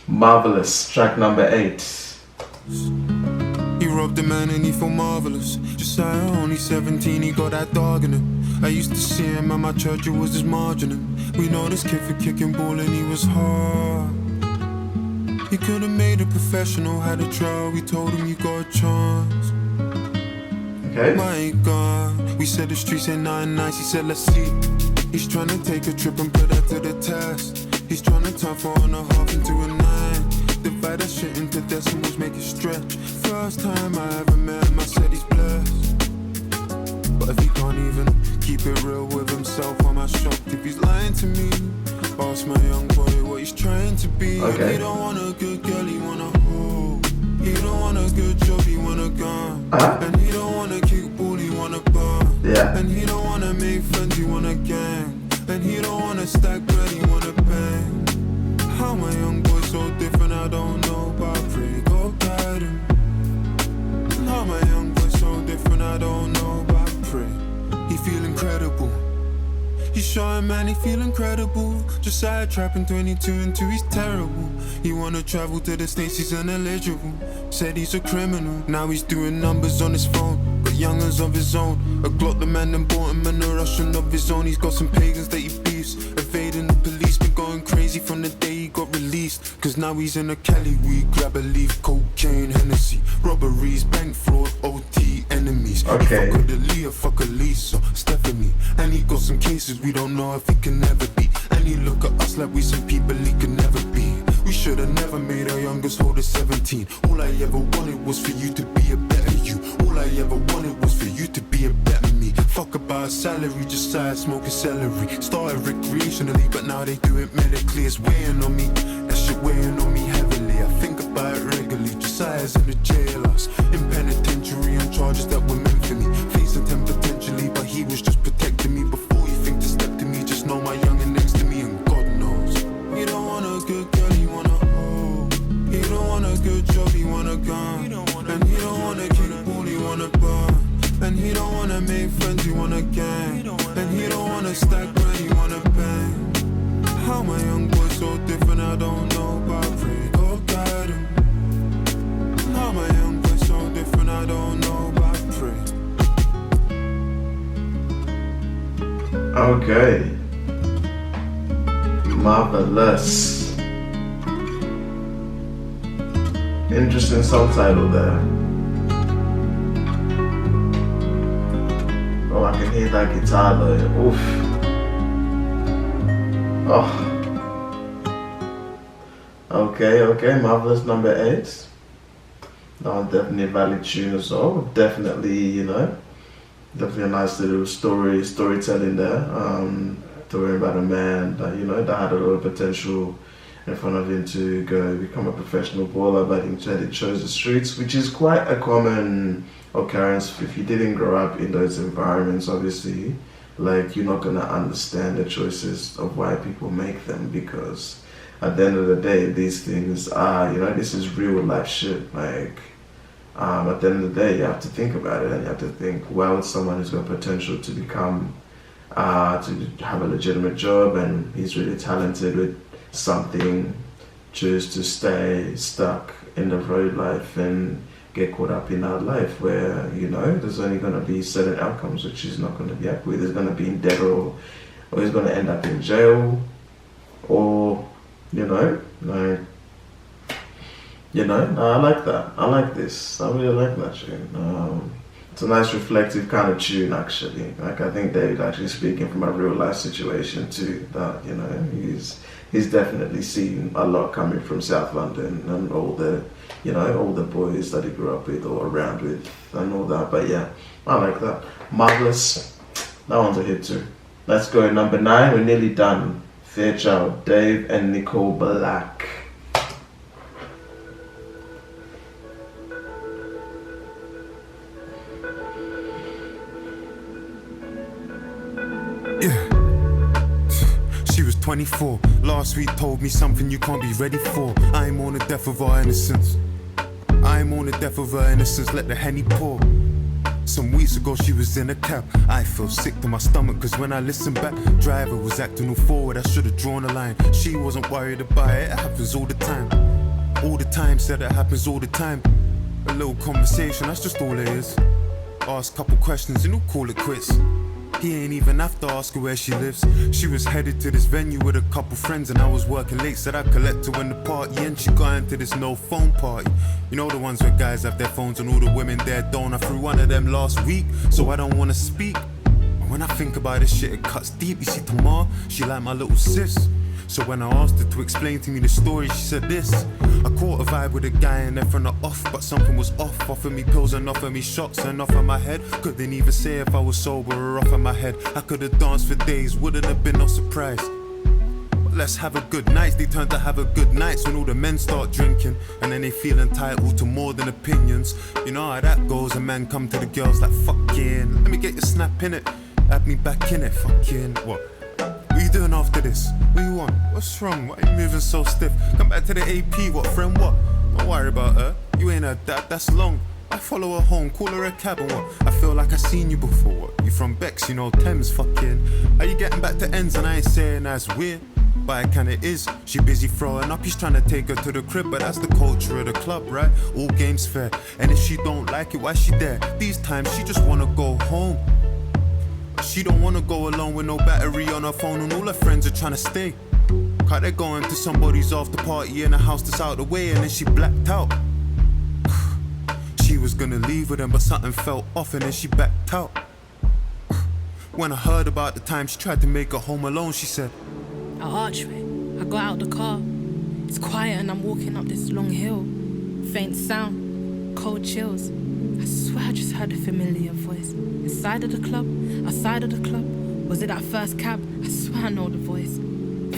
Marvelous, track number 8. He robbed a man and he felt marvelous. Just like only 17, he got that dog in him. I used to see him at my church, it was just margining. We know this kid for kicking ball and he was hard. He could have made a professional, had a trial. We told him you got a chance. Okay. My God, we said the streets ain't nothing nice. He said let's see. He's trying to take a trip and put that to the test. He's trying to turn 4.5 into a 9. Divide that shit into decimals, make it stretch. First time I ever met him, I said he's blessed. But if he can't even keep it real with himself, am I shocked if he's lying to me? Ask my young boy what he's trying to be. Okay. He don't want a good girl, he want a hoe. He don't want a good job, he want a gun. And he don't want to kick ball, he want a bar. Yeah. And he don't want to make friends, he want a gang. And he don't want to stack bread, he want to bang. How my young boy so different, I don't know, but I pray God guide him. How my young boy so different, I don't know, but I pray he feel incredible. He's showing, man, he feel incredible. Just side trapping 22 and 2, he's terrible. He wanna travel to the States, he's ineligible. Said he's a criminal, now he's doing numbers on his phone. Got youngers of his own. A Glock the man then bought him and a Russian of his own. He's got some pagans that he beefs. Evading the police, been going crazy from the day he got released. Cause now he's in a Cali weed, grab a leaf, cocaine, Hennessy. Robberies, bank fraud, OT, enemies. Okay. He fuck with Aaliyah, fuck a Lisa, Stephanie. And he got some cases we don't know if he can never be. And he look at us like we some people he can never be. We should've never made our young youngest hold of 17. All I ever wanted was for you to be a better you. All I ever wanted was for you to be a better me. Fuck about salary, just started smoking celery. Started recreationally, but now they do it medically. It's weighing on me, that shit weighing on me heavily. I think about it regularly. Josiah's in the jailhouse, in penitentiary on charges that were meant for me. Facing 10 potentially, but he was just protecting me. Before you think to step to me, just know my youngin' next to me, and God knows. He don't want a good girl, he want a hoe. He don't want a good job, he want a gun. And he don't want a kick ball, he want a bar. And he don't wanna make friends, he want a gang. And he don't wanna stack bread, he wanna bang. How my young boy so different, I don't know, but I pray God guide him. How my young boy so different, I don't know, but I pray. Okay. Marvelous. Interesting subtitle there. Oh, I can hear that guitar though. Oof. Oh. Okay. Marvelous number 8. No, definitely a valid tune as well. Definitely, definitely a nice little storytelling there. Talking about a man that, that had a lot of potential in front of him to go become a professional baller, but instead it chose the streets, which is quite a common occurrence. If you didn't grow up in those environments, obviously, like, you're not gonna understand the choices of why people make them, because at the end of the day, these things are, this is real life shit. Like, at the end of the day, you have to think about it, and you have to think, well, someone who's got potential to become, to have a legitimate job, and he's really talented with something, choose to stay stuck in the road life and get caught up in that life where, there's only going to be certain outcomes which he's not going to be happy with. He's going to be in debt, or he's going to end up in jail, or, I like that. I like this. I really like that tune. It's a nice reflective kind of tune, actually. Like, I think David actually speaking from a real life situation too, that, he's definitely seen a lot coming from South London and all the, all the boys that he grew up with or around with and all that. But yeah, I like that. Marvelous. That one's a hit too. Let's go. Number 9. We're nearly done. Fairchild, Dave and Nicole Black. Yeah. She was 24. Last week told me something you can't be ready for. I'm on the death of our innocence. I'm on the death of her innocence. Let the Henny pour. Some weeks ago she was in a cab. I feel sick to my stomach, cause when I listened back, driver was acting all forward. I should've drawn a line. She wasn't worried about it. It happens all the time. All the time, said it happens all the time. A little conversation, that's just all it is. Ask a couple questions and we'll call it quits. He ain't even have to ask her where she lives. She was headed to this venue with a couple friends, and I was working late, said I'd collect her when the party ends. She got into this no phone party. You know the ones where guys have their phones and all the women there don't. I threw one of them last week, so I don't wanna speak. But when I think about this shit, it cuts deep. You see, tomorrow, she like my little sis. So when I asked her to explain to me the story, she said this. I caught a vibe with a guy and then from the off, but something was off. Offered me pills and offered me shots and off of my head. Couldn't even say if I was sober or off of my head. I could have danced for days, wouldn't have been no surprise. But let's have a good night. They turn to have a good nights when all the men start drinking, and then they feel entitled to more than opinions. You know how that goes, a man come to the girls like, fucking, let me get your snap in it. Add me back in it, fucking, what? What you doing after this? What you want? What's wrong? Why you moving so stiff? Come back to the AP, what friend, what? Don't worry about her, you ain't her dad, that's long. I follow her home, call her a cab and what? I feel like I seen you before, what? You from Bex, you know Thames, fucking. Are you getting back to ends and I ain't saying that's weird? But it kinda is, she busy throwing up, he's trying to take her to the crib. But that's the culture of the club, right? All games fair, and if she don't like it, why she there? These times she just wanna go home. She don't wanna go alone with no battery on her phone, and all her friends are trying to stay. Cause they're going to somebody's after party in a house that's out the way, and then she blacked out. She was gonna leave with him, but something fell off and then she backed out. When I heard about the time she tried to make her home alone, she said, At Archway, I got out the car. It's quiet and I'm walking up this long hill. Faint sound, cold chills. I swear I just heard a familiar voice. Inside of the club, outside of the club. Was it that first cab? I swear I know the voice.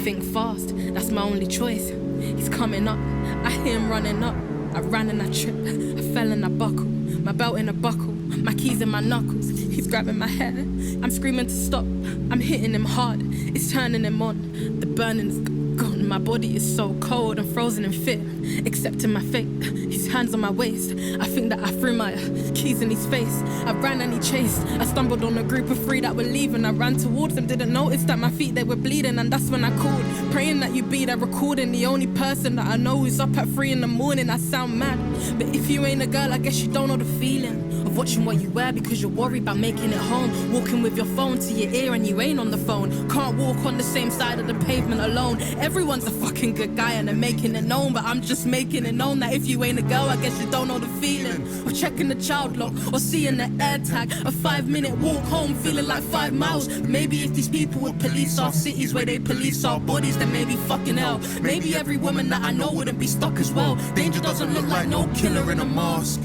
Think fast, that's my only choice. He's coming up, I hear him running up. I ran and I tripped, I fell and I buckled. My belt in a buckle, my keys in my knuckles. He's grabbing my hair, I'm screaming to stop. I'm hitting him hard, it's turning him on. The burning's gone, my body is so cold and frozen in fear. Accepting my fate, his hands on my waist. I think that I threw my keys in his face. I ran and he chased. I stumbled on a group of 3 that were leaving. I ran towards them, didn't notice that my feet, they were bleeding. And that's when I called, praying that you be there recording. The only person that I know who's up at 3 in the morning. I sound mad, but if you ain't a girl, I guess you don't know the feeling of watching what you wear because you're worried about making it home. Walking with your phone to your ear and you ain't on the phone. Can't walk on the same side of the pavement alone. Everyone's a fucking good guy and they're making it known, but I'm just making it known that if you ain't a girl, I guess you don't know the feeling of checking the child lock or seeing the air tag. A 5-minute walk home feeling like 5 miles. Maybe if these people would police our cities where they police our bodies, then maybe fucking hell. Maybe every woman that I know wouldn't be stuck as well. Danger doesn't look like no killer in a mask.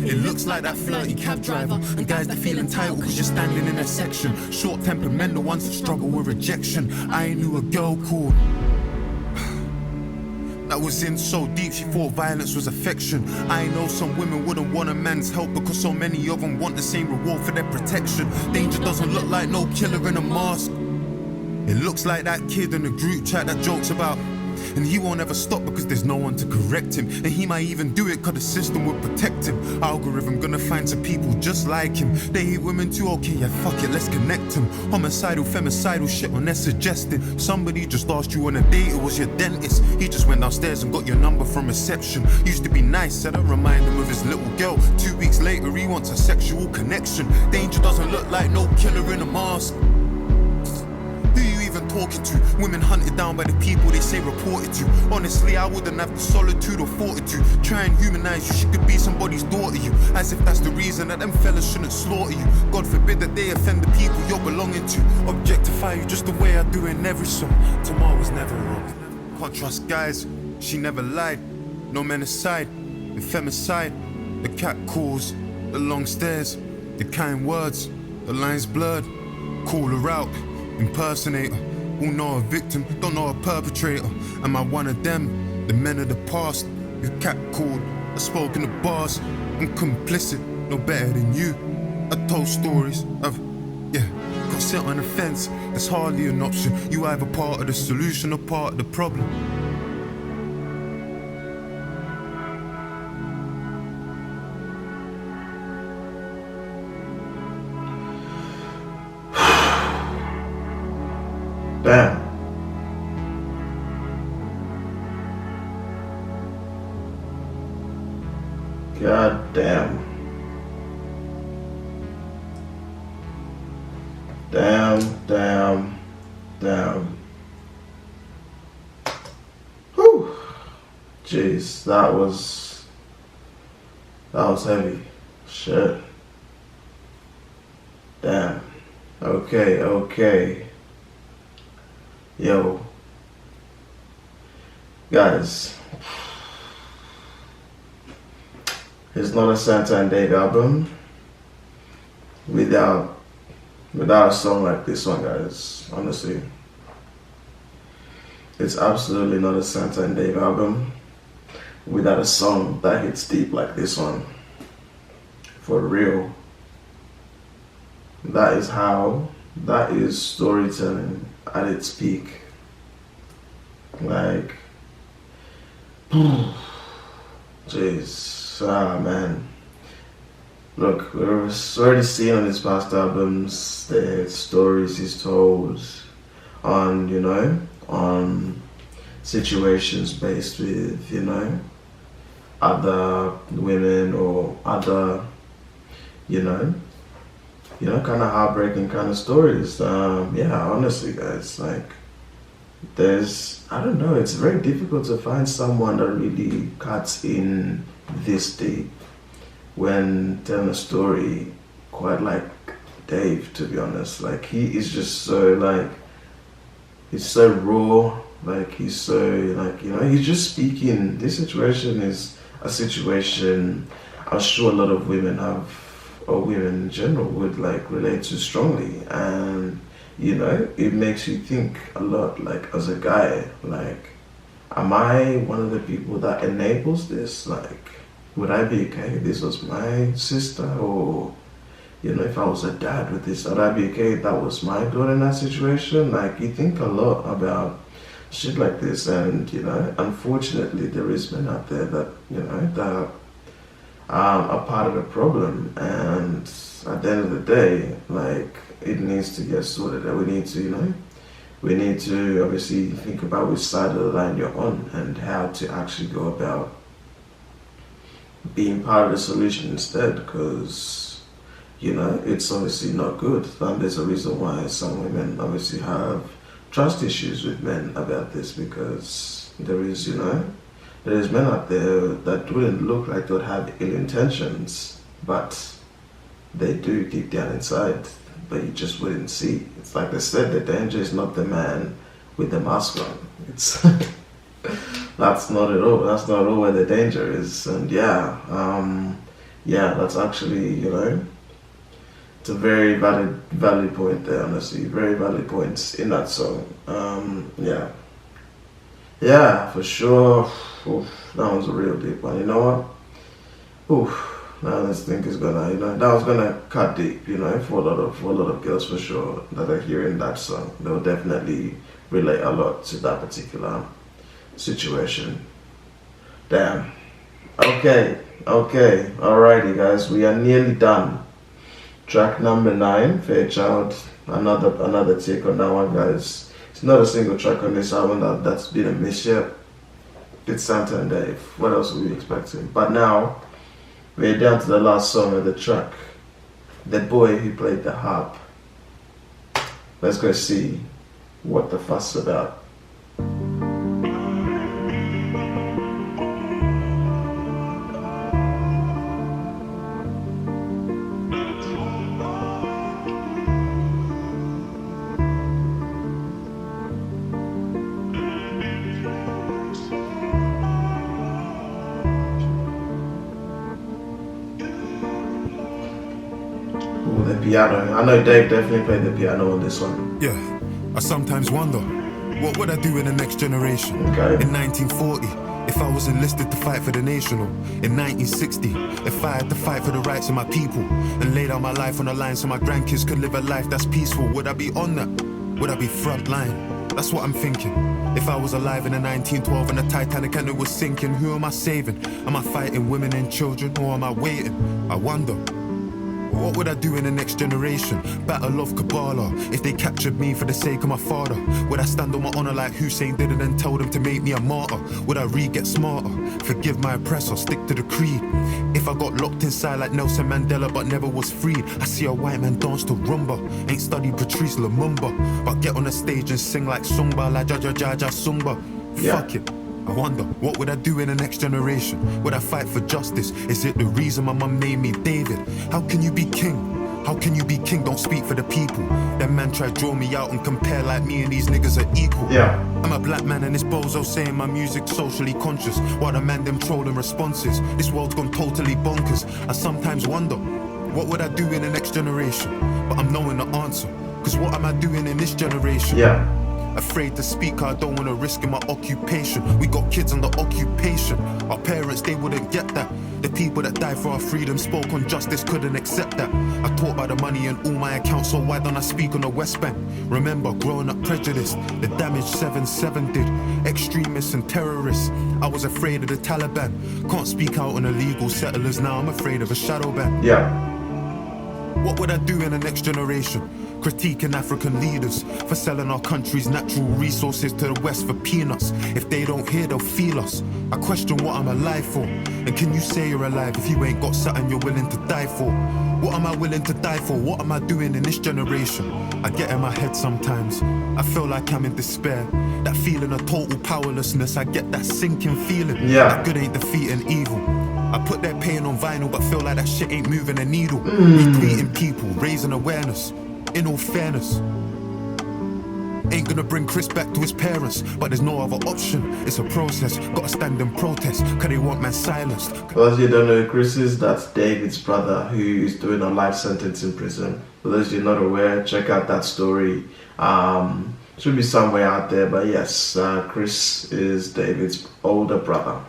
It looks like that flirty cab driver and guys that feel entitled cause you're standing in a section. Short-tempered men, the ones that struggle with rejection. I knew a girl called that was in so deep she thought violence was affection. I know some women wouldn't want a man's help because so many of them want the same reward for their protection. Danger doesn't look like no killer in a mask. It looks like that kid in the group chat that jokes about, and he won't ever stop because there's no one to correct him. And he might even do it cause the system will protect him. Algorithm gonna find some people just like him. They hate women too, okay, yeah, fuck it, let's connect him. Homicidal, femicidal shit when they're suggesting. Somebody just asked you on a date, it was your dentist. He just went downstairs and got your number from reception. Used to be nice, said I remind him of his little girl. 2 weeks later, he wants a sexual connection. Danger doesn't look like no killer in a mask. Talking to women hunted down by the people they say reported to. Honestly, I wouldn't have the solitude or fortitude. Try and humanize you, she could be somebody's daughter, you. As if that's the reason that them fellas shouldn't slaughter you. God forbid that they offend the people you're belonging to. Objectify you just the way I do in every song. Tomorrow was never wrong. Can't trust guys, she never lied. No men aside, the femicide. The cat calls, the long stares, the kind words, the lines blurred. Call her out, impersonator. Who know a victim, don't know a perpetrator. Am I one of them, the men of the past? You catcalled, I spoke in the bars. I'm complicit, no better than you. I told stories of, got sit on the fence. That's hardly an option. You either part of the solution or part of the problem. Damn. God damn. Damn. Whew. Jeez, that was heavy. Shit. Damn. Okay. Yo, guys, it's not a Santa and Dave album without a song like this one, guys. Honestly, it's absolutely not a Santa and Dave album without a song that hits deep like this one. For real. That is storytelling at its peak. Like, jeez, man. Look, we've already seen on his past albums the stories he's told on situations based with, other women or other, kind of heartbreaking kind of stories. Honestly, guys, like, I don't know, it's very difficult to find someone that really cuts in this deep when telling a story quite like Dave, to be honest. Like, he is just so, like, he's so raw, Like he's so like, you know, he's just speaking. This situation is a situation I'm sure a lot of women have, or women in general would like relate to strongly. And you know, it makes you think a lot, like as a guy, like, am I one of the people that enables this? Like, would I be okay if this was my sister? Or, you know, if I was a dad with this, would I be okay if that was my daughter in that situation? Like, you think a lot about shit like this. And, you know, unfortunately, there is men out there that, you know, that are part of the problem. And at the end of the day, like, it needs to get sorted. And we need to, you know, we need to obviously think about which side of the line you're on and how to actually go about being part of the solution instead, because, you know, it's obviously not good. And there's a reason why some women obviously have trust issues with men about this, because there is, you know, there is men out there that wouldn't look like they would have ill intentions, but they do deep down inside, but you just wouldn't see. It's like they said, the danger is not the man with the mask on. It's that's not at all. That's not at all where the danger is. And yeah, that's actually, you know, it's a very valid point there. Honestly, very valid points in that song. Yeah, for sure. Oof, that was a real deep one. You know what? Oof. Now this thing is gonna, you know, that was gonna cut deep, you know, for a lot of girls for sure that are hearing that song. They'll definitely relate a lot to that particular situation. Damn. Okay. Alrighty, guys, we are nearly done. Track number 9, Fairchild. Another take on that one, guys. It's not a single track on this album that's been a miss yet. It's Santa and Dave. What else were we expecting? But now we're down to the last song of the track. The boy who played the harp. Let's go see what the fuss is about. Piano. I know Dave definitely played the piano on this one. Yeah, I sometimes wonder, what would I do in the next generation? Okay. In 1940, if I was enlisted to fight for the nation, or in 1960, if I had to fight for the rights of my people and lay down my life on the line so my grandkids could live a life that's peaceful, would I be on that? Would I be front line? That's what I'm thinking. If I was alive in the 1912 and the Titanic and it was sinking, who am I saving? Am I fighting women and children, or am I waiting? I wonder. What would I do in the next generation? Battle of Kabbalah. If they captured me for the sake of my father, would I stand on my honor like Hussein did and then tell them to make me a martyr? Would I get smarter? Forgive my oppressor, stick to the creed. If I got locked inside like Nelson Mandela but never was freed, I see a white man dance to rumba. Ain't studied Patrice Lumumba, but get on the stage and sing like Sumba, like Jaja Jaja Sumba. Yeah. Fuck it. I wonder, what would I do in the next generation? Would I fight for justice? Is it the reason my mum named me David? How can you be king? How can you be king? Don't speak for the people. That man try draw me out and compare like me and these niggas are equal. Yeah. I'm a black man and this bozo saying my music's socially conscious, while the man them trolling responses. This world's gone totally bonkers. I sometimes wonder, what would I do in the next generation? But I'm knowing the answer, cause what am I doing in this generation? Yeah. Afraid to speak, I don't wanna risk in my occupation. We got kids under occupation. Our parents, they wouldn't get that. The people that died for our freedom spoke on justice, couldn't accept that. I talk about the money in all my accounts, so why don't I speak on the West Bank? Remember, growing up prejudiced, the damage 7/7 did. Extremists and terrorists, I was afraid of the Taliban. Can't speak out on illegal settlers, now I'm afraid of a shadow ban. Yeah. What would I do in the next generation? Critiquing African leaders for selling our country's natural resources to the West for peanuts. If they don't hear, they'll feel us. I question what I'm alive for. And can you say you're alive if you ain't got something you're willing to die for? What am I willing to die for? What am I doing in this generation? I get in my head sometimes. I feel like I'm in despair. That feeling of total powerlessness, I get that sinking feeling. Yeah. That good ain't defeating evil. I put their pain on vinyl, but feel like that shit ain't moving a needle. Retweeting people, raising awareness. In all fairness, Ain't gonna bring Chris back to his parents, but there's no other option. It's a process, gotta stand and protest, cause they want man silenced. For those you don't know, Chris is that's David's brother who is doing a life sentence in prison. For those you're not aware, check out that story. Should be somewhere out there, but yes, Chris is David's older brother.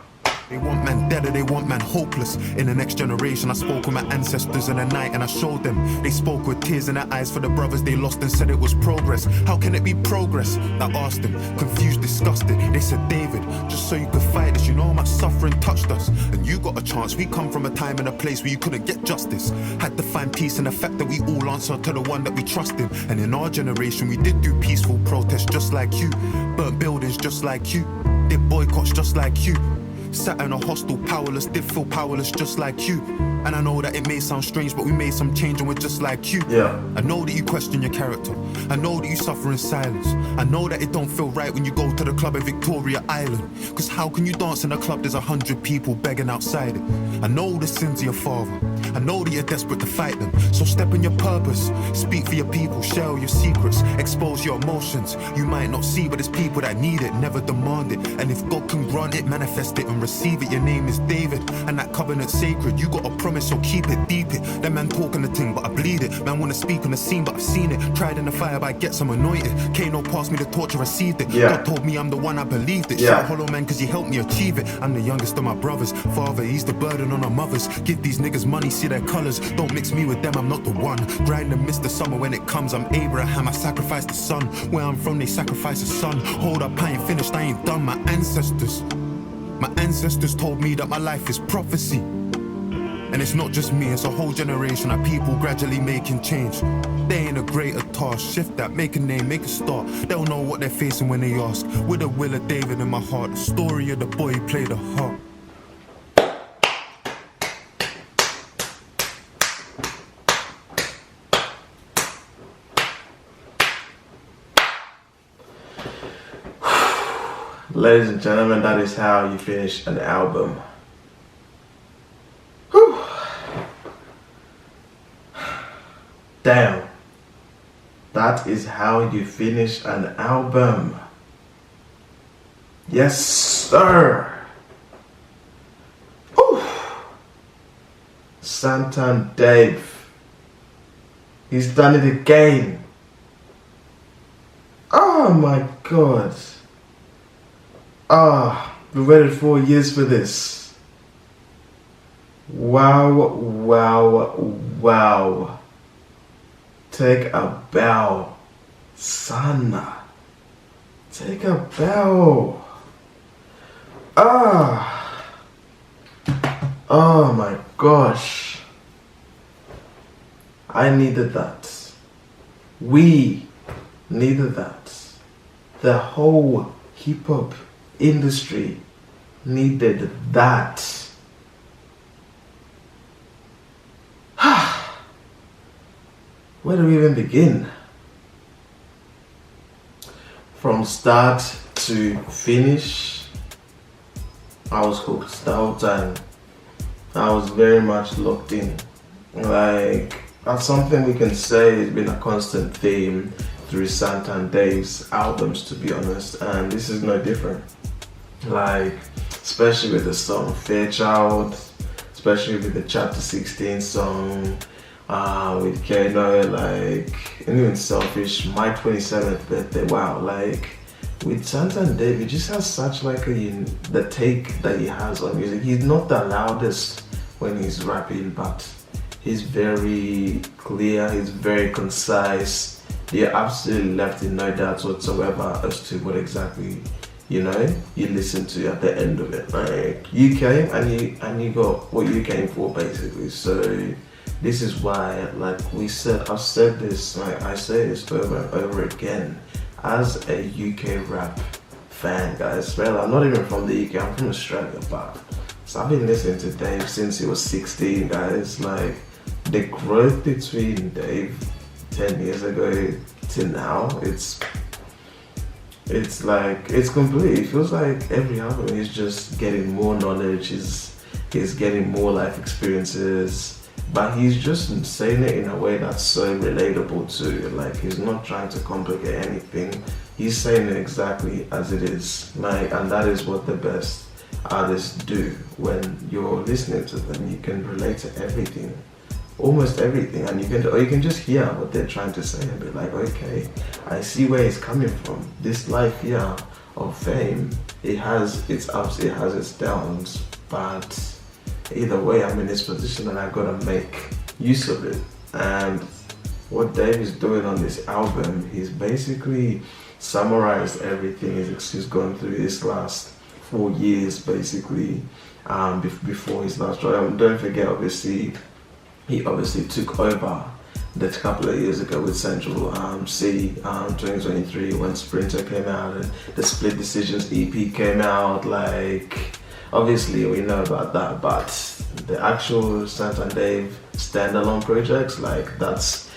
They want man dead or they want man hopeless. In the next generation, I spoke with my ancestors in the night and I showed them. They spoke with tears in their eyes for the brothers they lost and said it was progress. How can it be progress? I asked them, confused, disgusted. They said, David, just so you could fight this, you know how much suffering touched us. And you got a chance. We come from a time and a place where you couldn't get justice. Had to find peace in the fact that we all answer to the one that we trust in. And in our generation, we did do peaceful protests just like you. Burnt buildings just like you. Did boycotts just like you. Sat in a hostel, powerless, did feel powerless just like you. And I know that it may sound strange, but we made some change and we're just like you. Yeah. I know that you question your character. I know that you suffer in silence. I know that it don't feel right when you go to the club in Victoria Island. Cause how can you dance in a club there's 100 people begging outside it? I know the sins of your father. I know that you're desperate to fight them. So step in your purpose. Speak for your people, share your secrets, expose your emotions. You might not see, but it's people that need it, never demand it. And if God can grant it, manifest it and receive it. Your name is David, and that covenant's sacred. You got a promise, so keep it, deep it. That man talking the thing, but I bleed it. Man wanna speak on the scene, but I've seen it. Tried in the fire, but I get some anointed. Kano passed me the torch, I received it. Yeah. God told me I'm the one, I believed it. Yeah. Shout hollow man, cause he helped me achieve it. I'm the youngest of my brothers. Father, he's the burden on our mothers. Give these niggas money, see their colors. Don't mix me with them, I'm not the one. Grind and miss the summer when it comes. I'm Abraham, I sacrifice the son. Where I'm from, they sacrifice the son. Hold up, I ain't finished, I ain't done. My ancestors told me that my life is prophecy. And it's not just me, it's a whole generation of people gradually making change. They ain't a greater task, shift that, make a name, make a start. They'll know what they're facing when they ask. With the will of David in my heart, the story of the boy who played the harp. Ladies and gentlemen, that is how you finish an album. Whew. Damn. That is how you finish an album. Yes, sir. Ooh. Santan Dave. He's done it again. Oh my God. We waited 4 years for this. Wow. Take a bow, son. Take a bow. Oh my gosh. I needed that. We needed that. The whole hip hop industry needed that. Where do we even begin? From start to finish, I was hooked the whole time. I was very much locked in. Like, that's something we can say has been a constant theme through Santan Dave's albums, to be honest, and this is no different. Like, especially with the song Fairchild, especially with the Chapter 16 song, with Kano, like, and even Selfish, my 27th birthday, wow, like, with Santan Dave, he just has such like the take that he has on music. He's not the loudest when he's rapping, but he's very clear, he's very concise. You're absolutely left in no doubts whatsoever as to what exactly, you listen to at the end of it. Like, you came and you got what you came for, basically. So this is why, like I've said this, like I say this over and over again, as a UK rap fan, guys. Well, I'm not even from the UK, I'm from Australia, but so I've been listening to Dave since he was 16, guys. Like, the growth between Dave 10 years ago to now, it's like, it's complete. It feels like every album is just getting more knowledge, he's getting more life experiences, but he's just saying it in a way that's so relatable too. Like, he's not trying to complicate anything. he's saying it exactly as it is. Like, and that is what the best artists do. When you're listening to them, you can relate to everything, almost everything, and you can just hear what they're trying to say and be like, okay, I see where it's coming from. This life here of fame, it has its ups, it has its downs, but either way, I'm in this position and I've got to make use of it. And what Dave is doing on this album, he's basically summarized everything he's gone through his last 4 years, basically, before his last job. Don't forget, obviously, he obviously took over that couple of years ago with Central C, 2023, when Sprinter came out and the Split Decisions EP came out. Like, obviously we know about that, but the actual Santa and Dave standalone projects, like, that's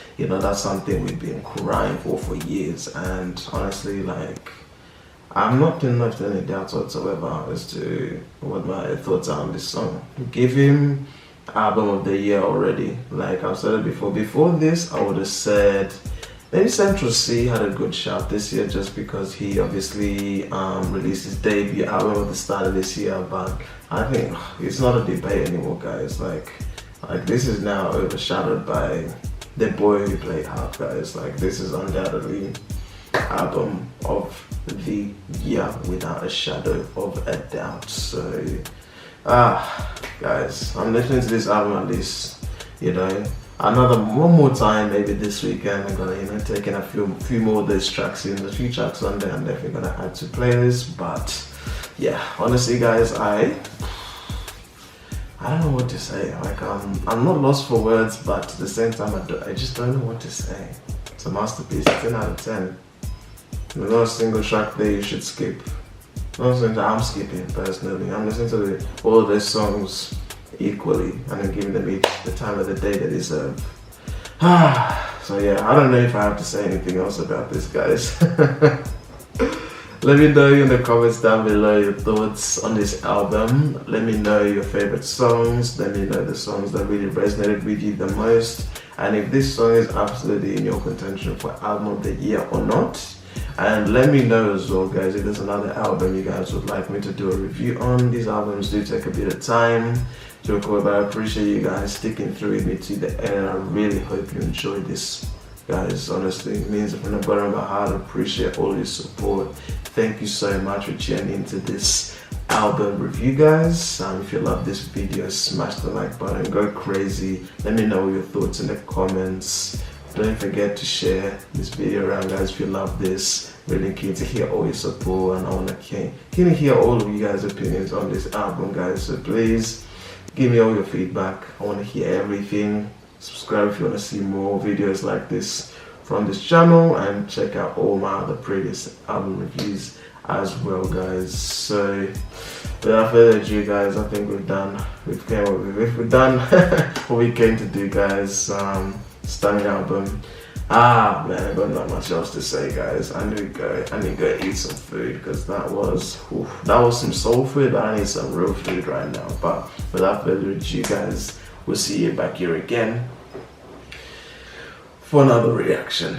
something we've been crying for years. And honestly, like, I'm not left any doubts whatsoever as to what my thoughts are on this song. Give him album of the year already. Like I've said it before this, I would have said maybe Central C had a good shout this year, just because he obviously released his debut album at the start of this year. But I think it's not a debate anymore, guys. Like this is now overshadowed by the boy who played Harp, guys. Like, this is undoubtedly album of the year without a shadow of a doubt. So guys, I'm listening to this album at least, one more time, maybe this weekend. I'm gonna, take in a few more of those tracks in. The few tracks on there I'm definitely gonna add to playlists. But yeah, honestly, guys, I don't know what to say. Like, I'm not lost for words, but at the same time, I just don't know what to say. It's a masterpiece, 10 out of 10. There's not a single track there you should skip. Not something that I'm skipping personally. I'm listening to all of those songs equally, and I'm giving them each the time of the day they deserve. So yeah, I don't know if I have to say anything else about this, guys. Let me know in the comments down below your thoughts on this album. Let me know your favorite songs. Let me know the songs that really resonated with you the most. And if this song is absolutely in your contention for album of the year or not. And let me know as well, guys, if there's another album you guys would like me to do a review on. These albums do take a bit of time to record, but I appreciate you guys sticking through with me to the end. And I really hope you enjoyed this, guys. Honestly, it means from the bottom of my heart, I appreciate all your support. Thank you so much for tuning into this album review, guys. If you love this video, smash the like button, go crazy. Let me know your thoughts in the comments. Don't forget to share this video around, guys, if you love this. Really keen to hear all your support, and I want to keen to hear all of you guys' opinions on this album, guys. So please give me all your feedback. I want to hear everything. Subscribe if you want to see more videos like this from this channel, and check out all my other previous album reviews as well, guys. So without further ado, guys, I think we've done what we came to do, guys. Stunning album. Man, I got not much else to say, guys. I need to go eat some food, because that was some soul food. I need some real food right now. But without further ado, guys, we'll see you back here again for another reaction.